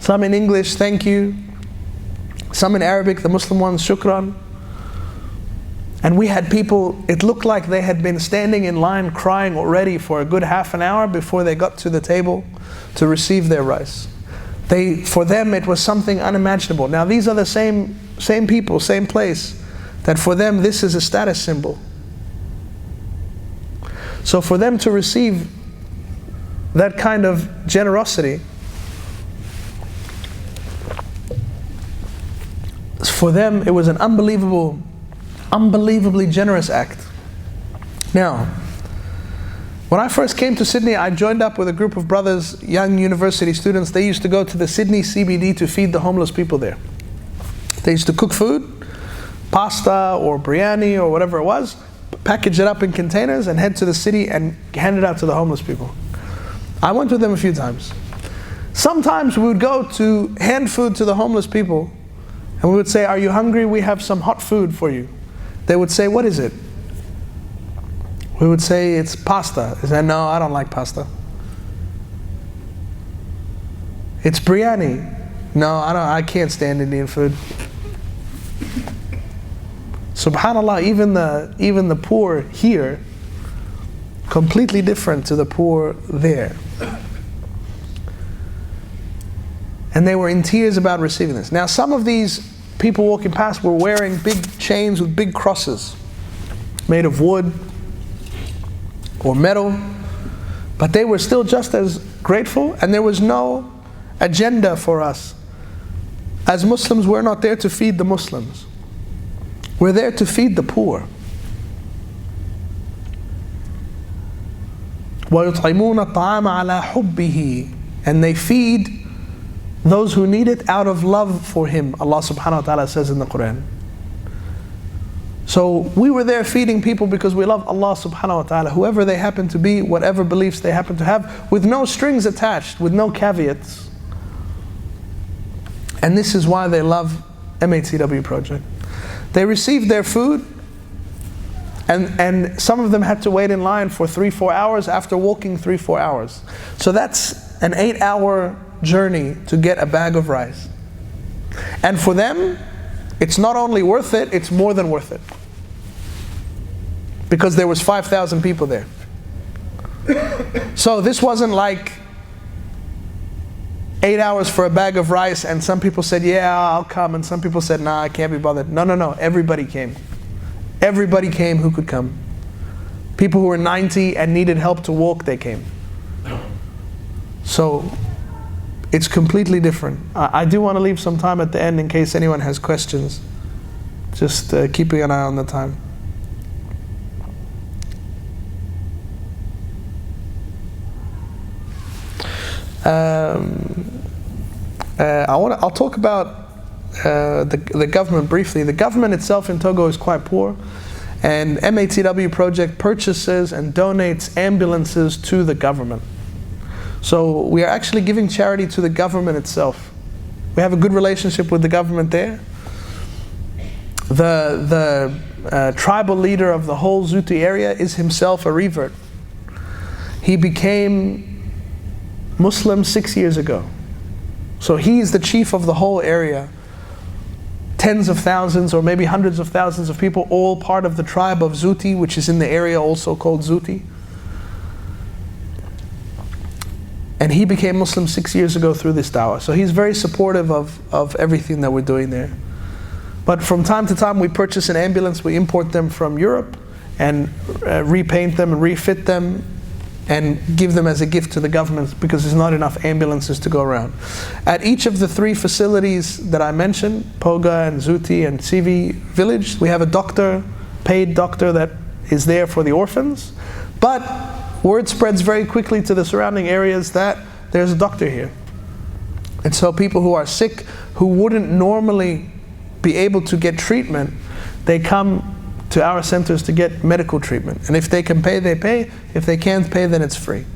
Some in English, thank you. Some in Arabic, the Muslim ones, shukran. And we had people, it looked like they had been standing in line crying already for a good half an hour before they got to the table to receive their rice. For them it was something unimaginable. Now these are the same people, same place, that for them this is a status symbol. So for them to receive that kind of generosity, for them, it was an unbelievably generous act. Now, when I first came to Sydney, I joined up with a group of brothers, young university students. They used to go to the Sydney CBD to feed the homeless people there. They used to cook food, pasta or biryani or whatever it was, package it up in containers and head to the city and hand it out to the homeless people. I went with them a few times. Sometimes we would go to hand food to the homeless people and we would say, "Are you hungry? We have some hot food for you." They would say, "What is it?" We would say, "It's pasta." They said, "No, I don't like pasta." "It's biryani." "No, I can't stand Indian food." Subhanallah, even the poor here, completely different to the poor there. And they were in tears about receiving this. Now, some of these people walking past were wearing big chains with big crosses, made of wood or metal, but they were still just as grateful, and there was no agenda for us. As Muslims, we're not there to feed the Muslims. We're there to feed the poor. وَيُطْعِمُونَ الطَّعَامَ عَلَى حُبِّهِ, and they feed those who need it out of love for Him. Allah subhanahu wa ta'ala says in the Qur'an. So we were there feeding people because we love Allah subhanahu wa ta'ala, whoever they happen to be, whatever beliefs they happen to have, with no strings attached, with no caveats. And this is why they love MATW project. They received their food, and some of them had to wait in line for 3-4 hours after walking 3-4 hours. So that's an 8-hour journey to get a bag of rice. And for them, it's not only worth it, it's more than worth it. Because there was 5,000 people there. So this wasn't like 8 hours for a bag of rice, and some people said, "Yeah, I'll come," and some people said, "Nah, I can't be bothered." No, everybody came. Everybody came who could come. People who were 90 and needed help to walk, they came. So it's completely different. I do want to leave some time at the end in case anyone has questions. Just keeping an eye on the time. I'll talk about the government briefly. The government itself in Togo is quite poor, and MATW project purchases and donates ambulances to the government. So we are actually giving charity to the government itself. We have a good relationship with the government there. The tribal leader of the whole Zooty area is himself a revert. He became Muslim 6 years ago. So he's the chief of the whole area. Tens of thousands or maybe hundreds of thousands of people, all part of the tribe of Zooty, which is in the area also called Zooty. And he became Muslim 6 years ago through this Dawa. So he's very supportive of everything that we're doing there. But from time to time we purchase an ambulance, we import them from Europe and repaint them and refit them and give them as a gift to the government because there's not enough ambulances to go around. At each of the 3 facilities that I mentioned, Poga and Zooty and Sivi village, we have a doctor, paid doctor that is there for the orphans. But word spreads very quickly to the surrounding areas that there's a doctor here. And so people who are sick, who wouldn't normally be able to get treatment, they come to our centers to get medical treatment. And if they can pay, they pay. If they can't pay, then it's free.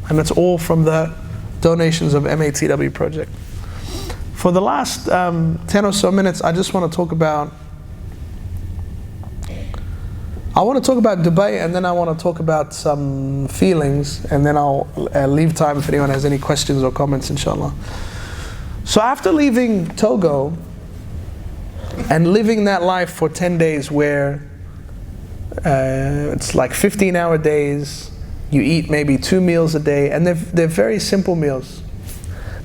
And it's all from the donations of MATW project. For the last 10 or so minutes, I just want to talk about Dubai, and then I want to talk about some feelings, and then I'll leave time if anyone has any questions or comments, inshallah. So after leaving Togo and living that life for 10 days where it's like 15-hour days, you eat maybe 2 meals a day, and they're very simple meals.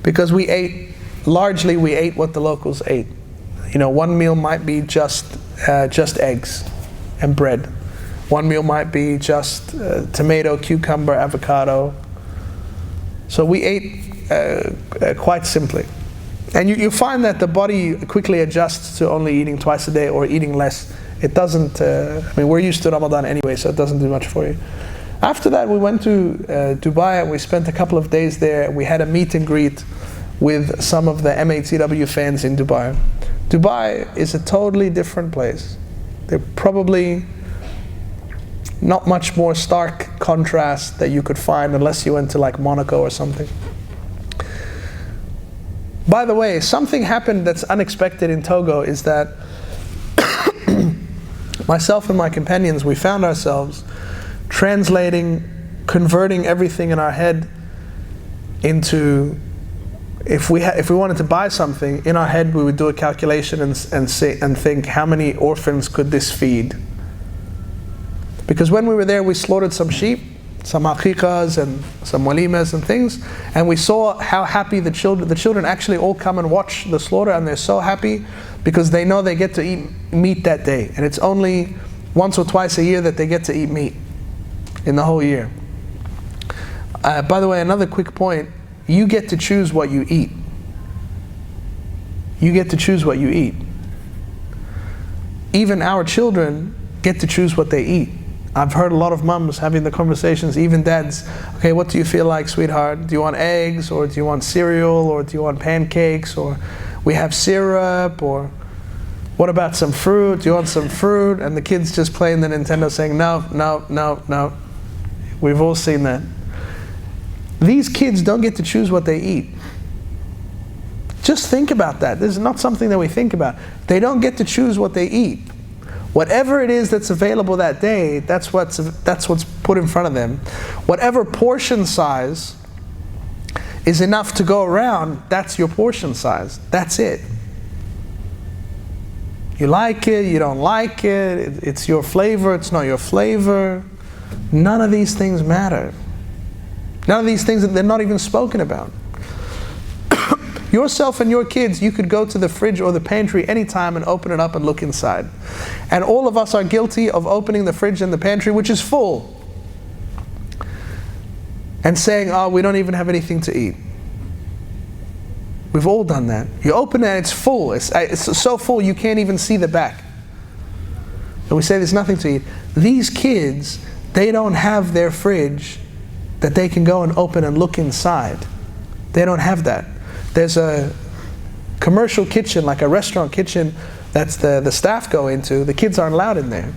Because we ate what the locals ate. You know, one meal might be just eggs and bread. One meal might be just tomato, cucumber, avocado. So we ate quite simply. And you find that the body quickly adjusts to only eating twice a day or eating less. It doesn't, I mean, we're used to Ramadan anyway, so it doesn't do much for you. After that, we went to Dubai, and we spent a couple of days there. We had a meet and greet with some of the MATW fans in Dubai. Dubai is a totally different place. They're probably not much more stark contrast that you could find unless you went to like Monaco or something. By the way, something happened that's unexpected in Togo is that myself and my companions, we found ourselves translating, converting everything in our head into, if we wanted to buy something, in our head we would do a calculation and think, how many orphans could this feed? Because when we were there, we slaughtered some sheep, some aqiqahs and some walimas and things, and we saw how happy the children actually all come and watch the slaughter, and they're so happy because they know they get to eat meat that day, and it's only once or twice a year that they get to eat meat in the whole year. By the way, another quick point, you get to choose what you eat. You get to choose what you eat. Even our children get to choose what they eat. I've heard a lot of mums having the conversations, even dads, okay, what do you feel like, sweetheart? Do you want eggs, or do you want cereal, or do you want pancakes, or we have syrup, or what about some fruit? Do you want some fruit? And the kids just playing the Nintendo saying, no, no, no, no. We've all seen that. These kids don't get to choose what they eat. Just think about that. This is not something that we think about. They don't get to choose what they eat. Whatever it is that's available that day, that's what's put in front of them. Whatever portion size is enough to go around, that's your portion size. That's it. You like it, you don't like it, it's your flavor, it's not your flavor. None of these things matter. None of these things, they're not even spoken about. Yourself and your kids, you could go to the fridge or the pantry anytime and open it up and look inside. And all of us are guilty of opening the fridge and the pantry, which is full, and saying, oh, we don't even have anything to eat. We've all done that. You open it and it's full. It's so full you can't even see the back. And we say there's nothing to eat. These kids, they don't have their fridge that they can go and open and look inside. They don't have that. There's a commercial kitchen, like a restaurant kitchen, that's the staff go into. The kids aren't allowed in there.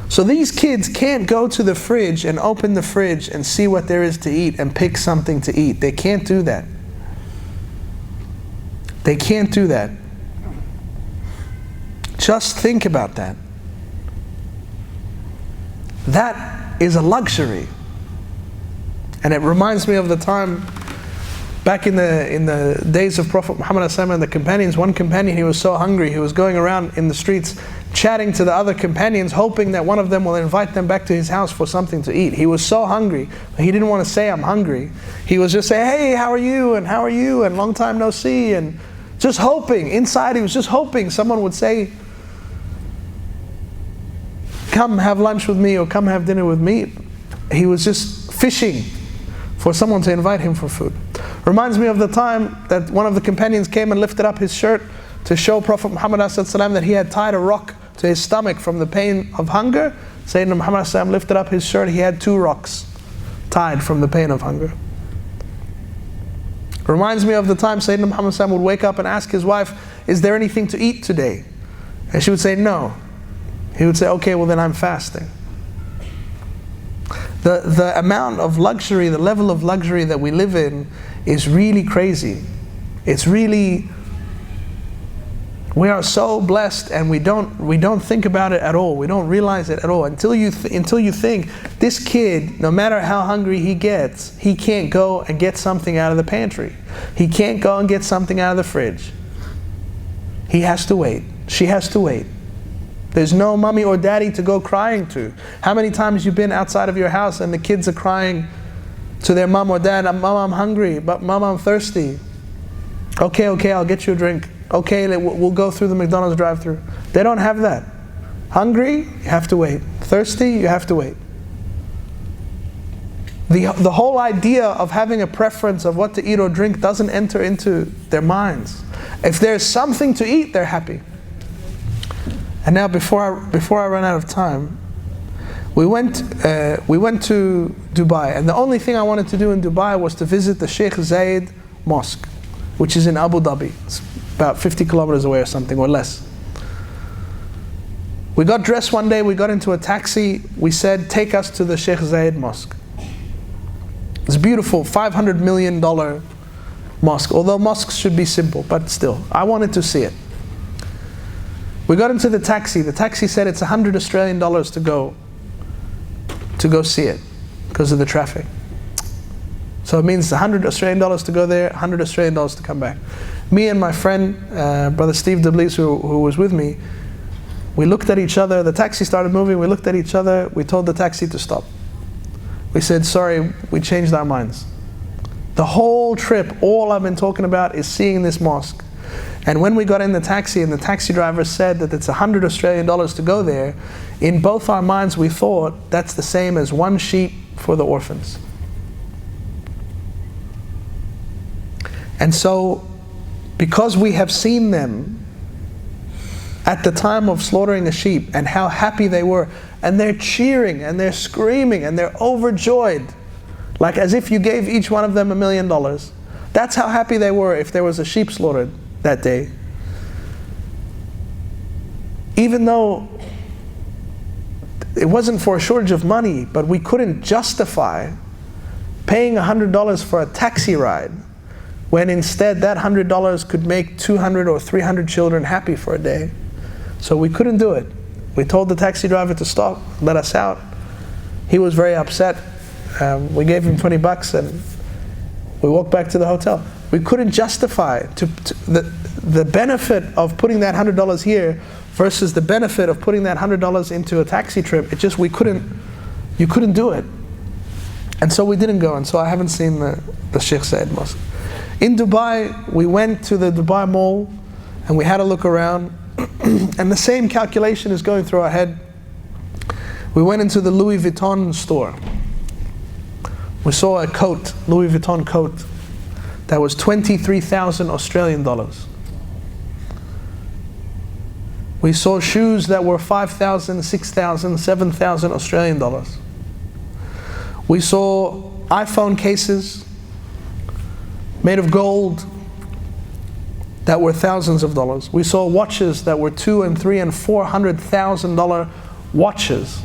So these kids can't go to the fridge and open the fridge and see what there is to eat and pick something to eat. They can't do that. They can't do that. Just think about that. That is a luxury. And it reminds me of the time back in the days of Prophet Muhammad and the companions. One companion, he was so hungry, he was going around in the streets chatting to the other companions, hoping that one of them will invite them back to his house for something to eat. He was so hungry, he didn't want to say, I'm hungry. He was just saying, hey, how are you? And how are you? And long time no see. And just hoping, inside he was just hoping someone would say, come have lunch with me, or come have dinner with me. He was just fishing for someone to invite him for food. Reminds me of the time that one of the companions came and lifted up his shirt to show Prophet Muhammad that he had tied a rock to his stomach from the pain of hunger. Sayyidina Muhammad lifted up his shirt, he had 2 rocks tied from the pain of hunger. Reminds me of the time Sayyidina Muhammad would wake up and ask his wife, is there anything to eat today? And she would say no. He would say, okay, well then I'm fasting. The amount of luxury, the level of luxury that we live in is really crazy. It's really, we are so blessed, and we don't think about it at all. We don't realize it at all until you think this kid, no matter how hungry he gets, he can't go and get something out of the pantry. He can't go and get something out of the fridge. He has to wait. She has to wait. There's no mommy or daddy to go crying to. How many times you've been outside of your house and the kids are crying to their mom or dad, Mama, I'm hungry, but Mama, I'm thirsty. Okay, I'll get you a drink. Okay, we'll go through the McDonald's drive-thru. They don't have that. Hungry, you have to wait. Thirsty, you have to wait. The whole idea of having a preference of what to eat or drink doesn't enter into their minds. If there's something to eat, they're happy. And now, before I run out of time, we went to Dubai, and the only thing I wanted to do in Dubai was to visit the Sheikh Zayed Mosque, which is in Abu Dhabi. It's about 50 kilometers away or something, or less. We got dressed one day, we got into a taxi, we said, take us to the Sheikh Zayed Mosque. It's a beautiful $500 million mosque, although mosques should be simple, but still, I wanted to see it. We got into the taxi said it's $100 Australian to go see it, because of the traffic. So it means $100 Australian to go there, $100 Australian to come back. Me and my friend, Brother Steve DeBlees, who was with me, we looked at each other, the taxi started moving, we looked at each other, we told the taxi to stop. We said, sorry, we changed our minds. The whole trip, all I've been talking about is seeing this mosque. And when we got in the taxi and the taxi driver said that it's $100 Australian to go there, in both our minds we thought that's the same as one sheep for the orphans. And so, because we have seen them at the time of slaughtering a sheep and how happy they were, and they're cheering and they're screaming and they're overjoyed, like as if you gave each one of them $1 million. That's how happy they were if there was a sheep slaughtered that day. Even though it wasn't for a shortage of money, but we couldn't justify paying $100 for a taxi ride, when instead that $100 could make 200 or 300 children happy for a day. So we couldn't do it. We told the taxi driver to stop, let us out. He was very upset. We gave him $20 and we walked back to the hotel. We couldn't justify the benefit of putting that $100 here versus the benefit of putting that $100 into a taxi trip. It just, you couldn't do it. And so we didn't go, and so I haven't seen the Sheikh Zayed Mosque. In Dubai, we went to the Dubai Mall and we had a look around, and the same calculation is going through our head. We went into the Louis Vuitton store. We saw a coat, Louis Vuitton coat, that was 23,000 Australian dollars. We saw shoes that were 5,000, 6,000, 7,000 Australian dollars. We saw iPhone cases made of gold that were thousands of dollars. We saw watches that were $200,000 and $300,000 and $400,000 watches.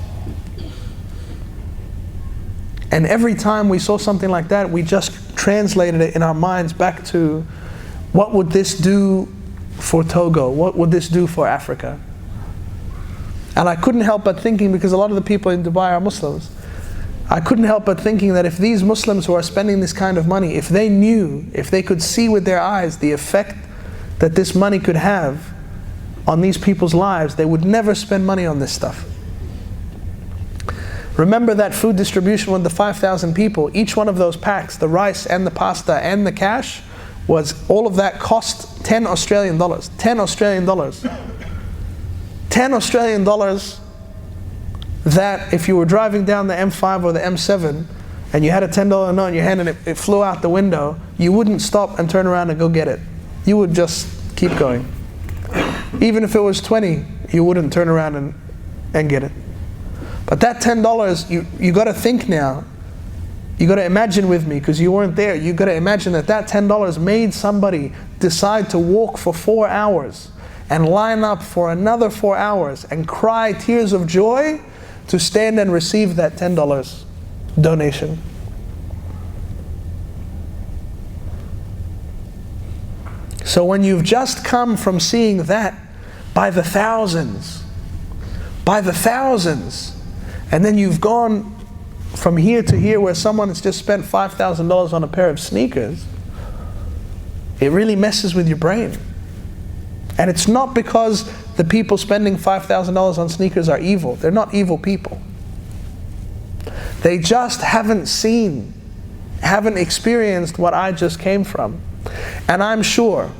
And every time we saw something like that, we just translated it in our minds back to, what would this do for Togo? What would this do for Africa? And I couldn't help but thinking, because a lot of the people in Dubai are Muslims, I couldn't help but thinking that if these Muslims who are spending this kind of money, if they knew, if they could see with their eyes the effect that this money could have on these people's lives, they would never spend money on this stuff. Remember that food distribution with the 5,000 people, each one of those packs, the rice and the pasta and the cash, all of that cost 10 Australian dollars. 10 Australian dollars. 10 Australian dollars that if you were driving down the M5 or the M7 and you had a $10 note in your hand and it flew out the window, you wouldn't stop and turn around and go get it. You would just keep going. Even if it was 20, you wouldn't turn around and get it. But that $10, you got to think now, you got to imagine with me, because you weren't there, you got to imagine that $10 made somebody decide to walk for 4 hours and line up for another 4 hours and cry tears of joy to stand and receive that $10 donation. So when you've just come from seeing that by the thousands, and then you've gone from here to here where someone has just spent $5,000 on a pair of sneakers, it really messes with your brain. And it's not because the people spending $5,000 on sneakers are evil. They're not evil people. They just haven't seen, haven't experienced what I just came from. And I'm sure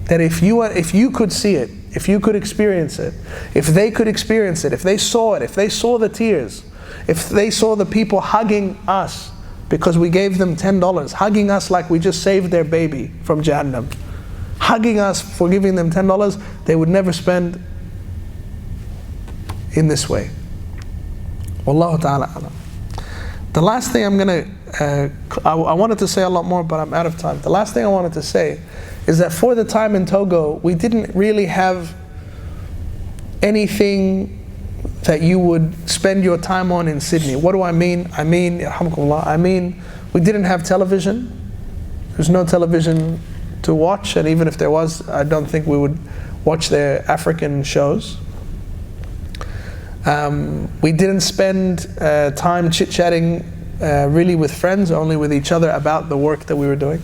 that if you could see it, if you could experience it, if they could experience it, if they saw it, if they saw the tears, if they saw the people hugging us because we gave them $10, hugging us like we just saved their baby from Jahannam, hugging us for giving them $10, they would never spend in this way. Wallahu ta'ala alam. The last thing I'm going to, I wanted to say a lot more, but I'm out of time. The last thing I wanted to say is that for the time in Togo, we didn't really have anything that you would spend your time on in Sydney. What do I mean? I mean, we didn't have television. There's no television to watch, and even if there was, I don't think we would watch their African shows. We didn't spend time chit-chatting really with friends, only with each other about the work that we were doing.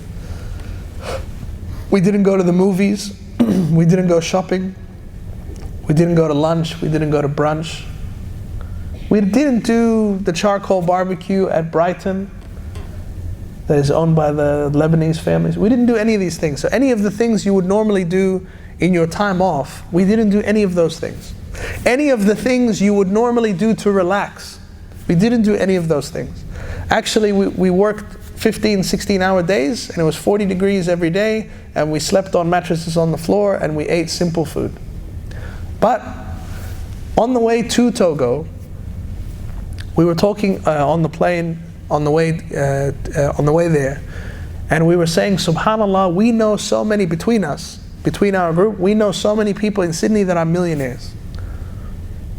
We didn't go to the movies. We didn't go shopping. We didn't go to lunch. We didn't go to brunch. We didn't do the charcoal barbecue at Brighton that is owned by the Lebanese families. We didn't do any of these things. So any of the things you would normally do in your time off, we didn't do any of those things. Any of the things you would normally do to relax, we didn't do any of those things. Actually, we worked 15, 16-hour days, and it was 40 degrees every day, and we slept on mattresses on the floor, and we ate simple food. But on the way to Togo, we were talking on the plane on the way there, and we were saying, subhanallah, we know so many between us, between our group, we know so many people in Sydney that are millionaires,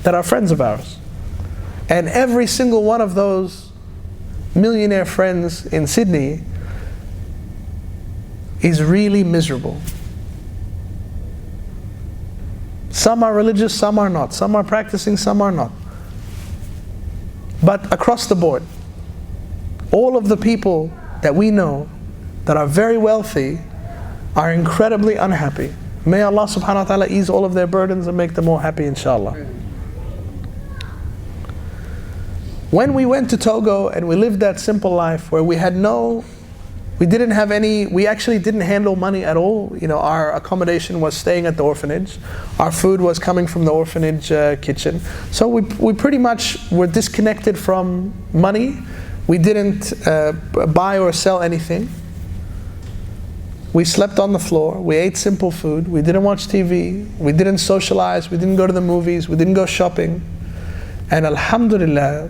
that are friends of ours. And every single one of those millionaire friends in Sydney is really miserable. Some are religious, some are not. Some are practicing, some are not. But across the board, all of the people that we know that are very wealthy are incredibly unhappy. May Allah subhanahu wa ta'ala ease all of their burdens and make them all happy, inshallah. When we went to Togo and we lived that simple life where we didn't have any, we actually didn't handle money at all. You know, our accommodation was staying at the orphanage. Our food was coming from the orphanage kitchen. So we pretty much were disconnected from money. We didn't buy or sell anything. We slept on the floor. We ate simple food. We didn't watch TV. We didn't socialize. We didn't go to the movies. We didn't go shopping. And alhamdulillah,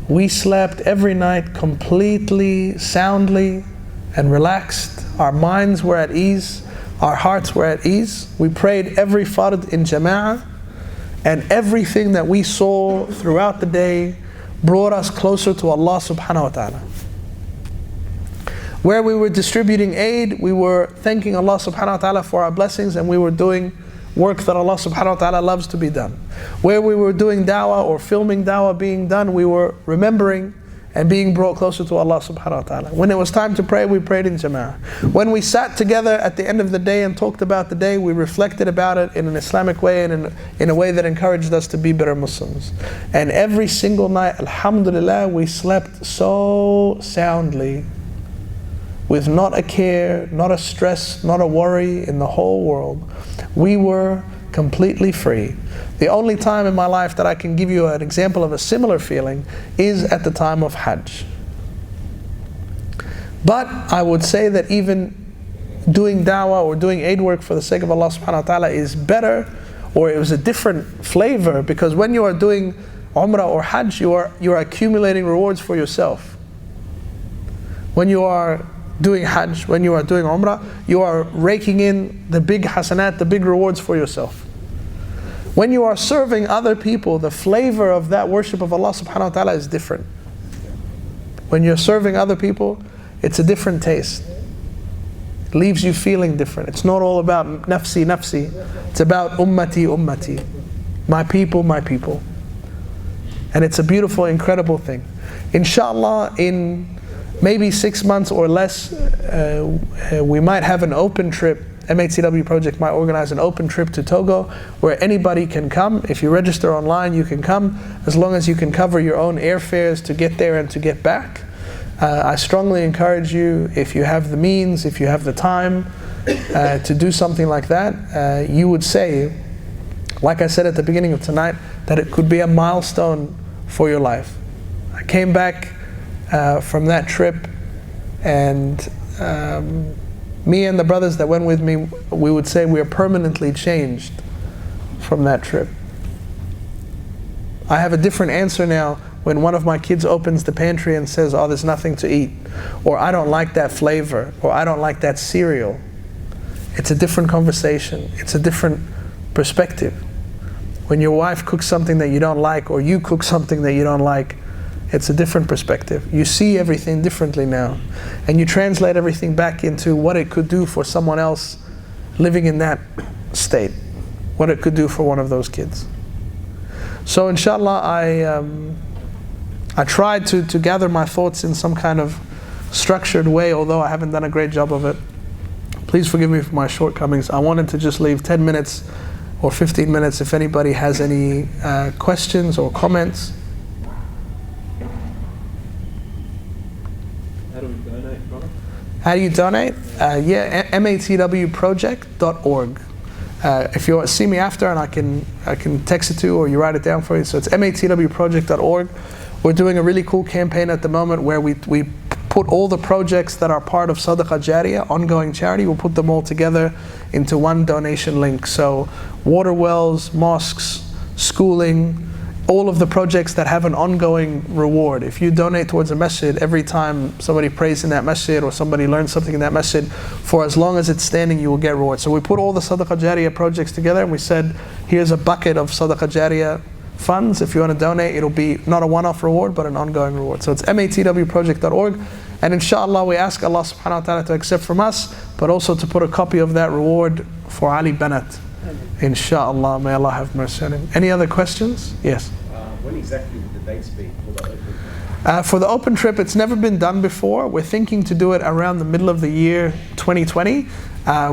we slept every night completely, soundly, and relaxed. Our minds were at ease. Our hearts were at ease. We prayed every fard in jama'ah, and everything that we saw throughout the day brought us closer to Allah subhanahu wa ta'ala. Where we were distributing aid, we were thanking Allah subhanahu wa ta'ala for our blessings, and we were doing work that Allah subhanahu wa ta'ala loves to be done. Where we were doing dawah or filming dawah being done, we were remembering and being brought closer to Allah subhanahu wa ta'ala. When it was time to pray, we prayed in jama'ah. When we sat together at the end of the day and talked about the day, we reflected about it in an Islamic way and in a way that encouraged us to be better Muslims. And every single night, alhamdulillah, we slept so soundly, with not a care, not a stress, not a worry in the whole world. We were completely free. The only time in my life that I can give you an example of a similar feeling is at the time of Hajj. But I would say that even doing dawah or doing aid work for the sake of Allah subhanahu wa ta'ala is better, or it was a different flavor, because when you are doing Umrah or Hajj, you are accumulating rewards for yourself. When you are doing Hajj, when you are doing Umrah, you are raking in the big hasanat, the big rewards for yourself. When you are serving other people, the flavor of that worship of Allah subhanahu wa ta'ala is different. When you're serving other people, it's a different taste. It leaves you feeling different. It's not all about nafsi, nafsi. It's about ummati, ummati. My people, my people. And it's a beautiful, incredible thing. Inshallah, in maybe 6 months or less, we might have an open trip. MATW project might organize an open trip to Togo where anybody can come. If you register online, you can come, as long as you can cover your own airfares to get there and to get back. I strongly encourage you, if you have the means, if you have the time, to do something like that. You would say, like I said at the beginning of tonight, that it could be a milestone for your life. I came back from that trip, and me and the brothers that went with me, we would say we are permanently changed from that trip. I have a different answer now when one of my kids opens the pantry and says, oh, there's nothing to eat, or I don't like that flavor, or I don't like that cereal. It's a different conversation. It's a different perspective. When your wife cooks something that you don't like, or you cook something that you don't like, it's a different perspective. You see everything differently now, and you translate everything back into what it could do for someone else living in that state, what it could do for one of those kids. So inshallah, I tried to gather my thoughts in some kind of structured way, although I haven't done a great job of it. Please forgive me for my shortcomings. I wanted to just leave 10 minutes or 15 minutes if anybody has any questions or comments. How do we donate, brother? How do you donate? MATWproject.org. If you see me after, and I can text it to you, or you write it down for you. So it's MATWproject.org. We're doing a really cool campaign at the moment where we put all the projects that are part of Sadaqah Jariyah, ongoing charity, we'll put them all together into one donation link. So water wells, mosques, schooling, all of the projects that have an ongoing reward. If you donate towards a masjid, every time somebody prays in that masjid or somebody learns something in that masjid, for as long as it's standing, you will get reward. So we put all the Sadaqah Jariyah projects together, and we said, here's a bucket of Sadaqah Jariyah funds. If you want to donate, it'll be not a one-off reward, but an ongoing reward. So it's matwproject.org. And inshallah, we ask Allah subhanahu wa ta'ala to accept from us, but also to put a copy of that reward for Ali Bennett. Inshallah, may Allah have mercy on him. Any other questions? Yes? When exactly would the dates be for the open? For the open trip, it's never been done before. We're thinking to do it around the middle of the year 2020.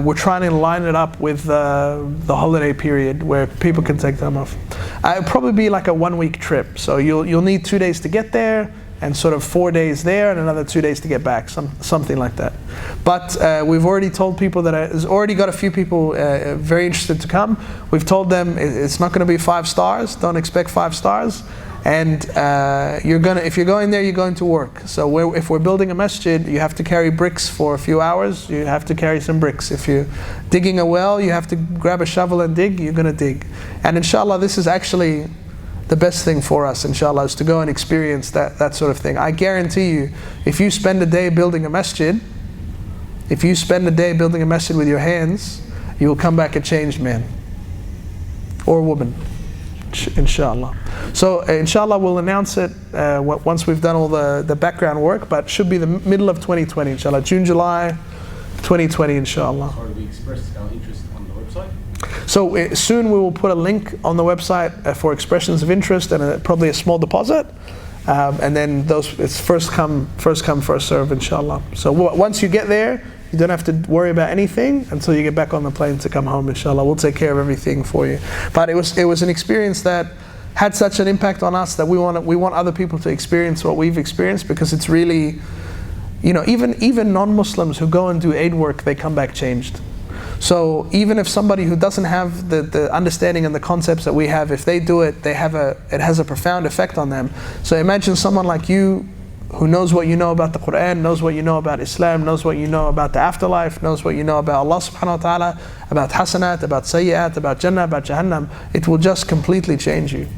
We're trying to line it up with the holiday period where people can take time off. It'll probably be like a 1-week trip. So you'll need 2 days to get there, and sort of 4 days there, and another 2 days to get back, something like that. But we've already told people that it's already got a few people very interested to come. We've told them it's not going to be 5 stars. Don't expect 5 stars. And if you're going there, you're going to work. So if we're building a masjid, you have to carry bricks for a few hours. You have to carry some bricks. If you're digging a well, you have to grab a shovel and dig. You're going to dig. And inshallah, this is actually the best thing for us, inshallah, is to go and experience that sort of thing. I guarantee you, if you spend a day building a masjid, with your hands, you will come back a changed man or woman, inshallah. So inshallah, we'll announce it once we've done all the background work, but it should be the middle of 2020, inshallah. June, July 2020, inshallah. Sorry, we expressed our interest on the website. So soon we will put a link on the website for expressions of interest, and probably a small deposit, and then it's first come, first serve, inshallah. So once you get there, you don't have to worry about anything until you get back on the plane to come home, inshallah. We'll take care of everything for you. But it was an experience that had such an impact on us that we want other people to experience what we've experienced, because it's really, even non-Muslims who go and do aid work, they come back changed. So even if somebody who doesn't have the understanding and the concepts that we have, if they do it, it has a profound effect on them. So imagine someone like you who knows what you know about the Qur'an, knows what you know about Islam, knows what you know about the afterlife, knows what you know about Allah subhanahu wa ta'ala, about hasanat, about sayyat, about Jannah, about Jahannam. It will just completely change you.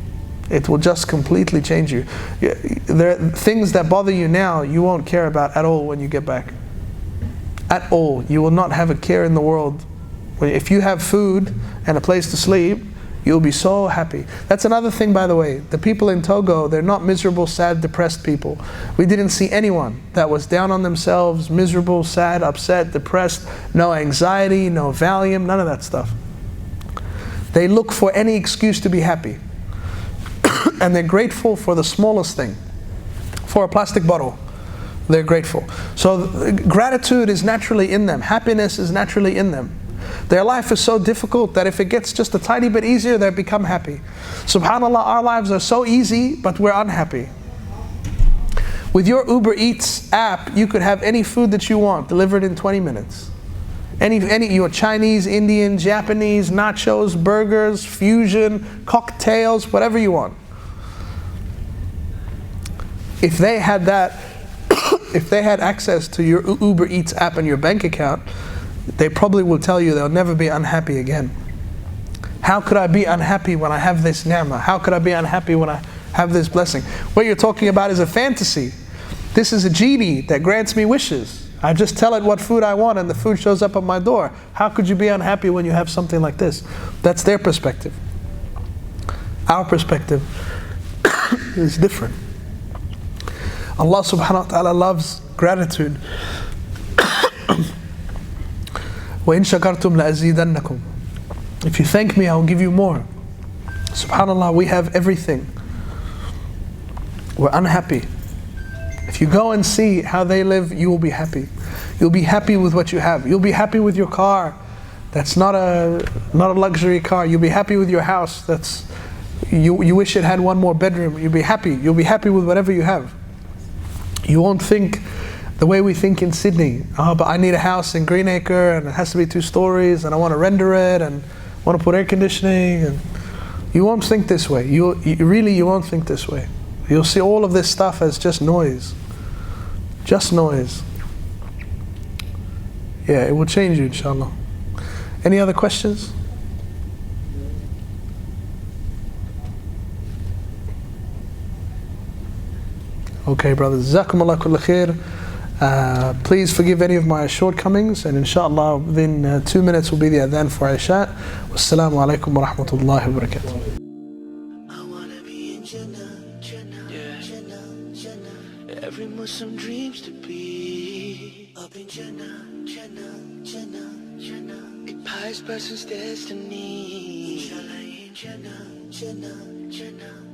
It will just completely change you. There are things that bother you now, you won't care about at all when you get back. At all. You will not have a care in the world. If you have food and a place to sleep, you'll be so happy. That's another thing, by the way. The people in Togo, they're not miserable, sad, depressed people. We didn't see anyone that was down on themselves, miserable, sad, upset, depressed, no anxiety, no Valium, none of that stuff. They look for any excuse to be happy. And they're grateful for the smallest thing. For a plastic bottle, they're grateful. So gratitude is naturally in them. Happiness is naturally in them. Their life is so difficult that if it gets just a tiny bit easier, they become happy. SubhanAllah, our lives are so easy, but we're unhappy. With your Uber Eats app, you could have any food that you want delivered in 20 minutes. Your Chinese, Indian, Japanese, nachos, burgers, fusion, cocktails, whatever you want. If they had that, if they had access to your Uber Eats app and your bank account, they probably will tell you they'll never be unhappy again. How could I be unhappy when I have this ni'mah? How could I be unhappy when I have this blessing? What you're talking about is a fantasy. This is a genie that grants me wishes. I just tell it what food I want and the food shows up at my door. How could you be unhappy when you have something like this? That's their perspective. Our perspective is different. Allah subhanahu wa ta'ala loves gratitude. وَإِن شَكَرْتُمْ لَأَزِيدَنَّكُمْ. If you thank me, I will give you more. SubhanAllah, we have everything. We're unhappy. If you go and see how they live, you will be happy. You'll be happy with what you have. You'll be happy with your car. That's not a luxury car. You'll be happy with your house. You wish it had one more bedroom. You'll be happy. You'll be happy with whatever you have. You won't think the way we think in Sydney. Oh, but I need a house in Greenacre and it has to be 2 stories and I want to render it and want to put air conditioning. And you won't think this way. You won't think this way. You'll see all of this stuff as just noise. Just noise. Yeah, it will change you, inshallah. Any other questions? Okay, brothers. Jazakumullah kulla khair. Please forgive any of my shortcomings, and inshallah within 2 minutes will be the adhan for Isha. Wassalamu alaikum wa rahmatullahi wa barakatuh. Every Muslim dreams to be up in Jannah, Jannah, Jannah, Jannah. A pious person's destiny. Inshallah in Jannah, Jannah, Jannah.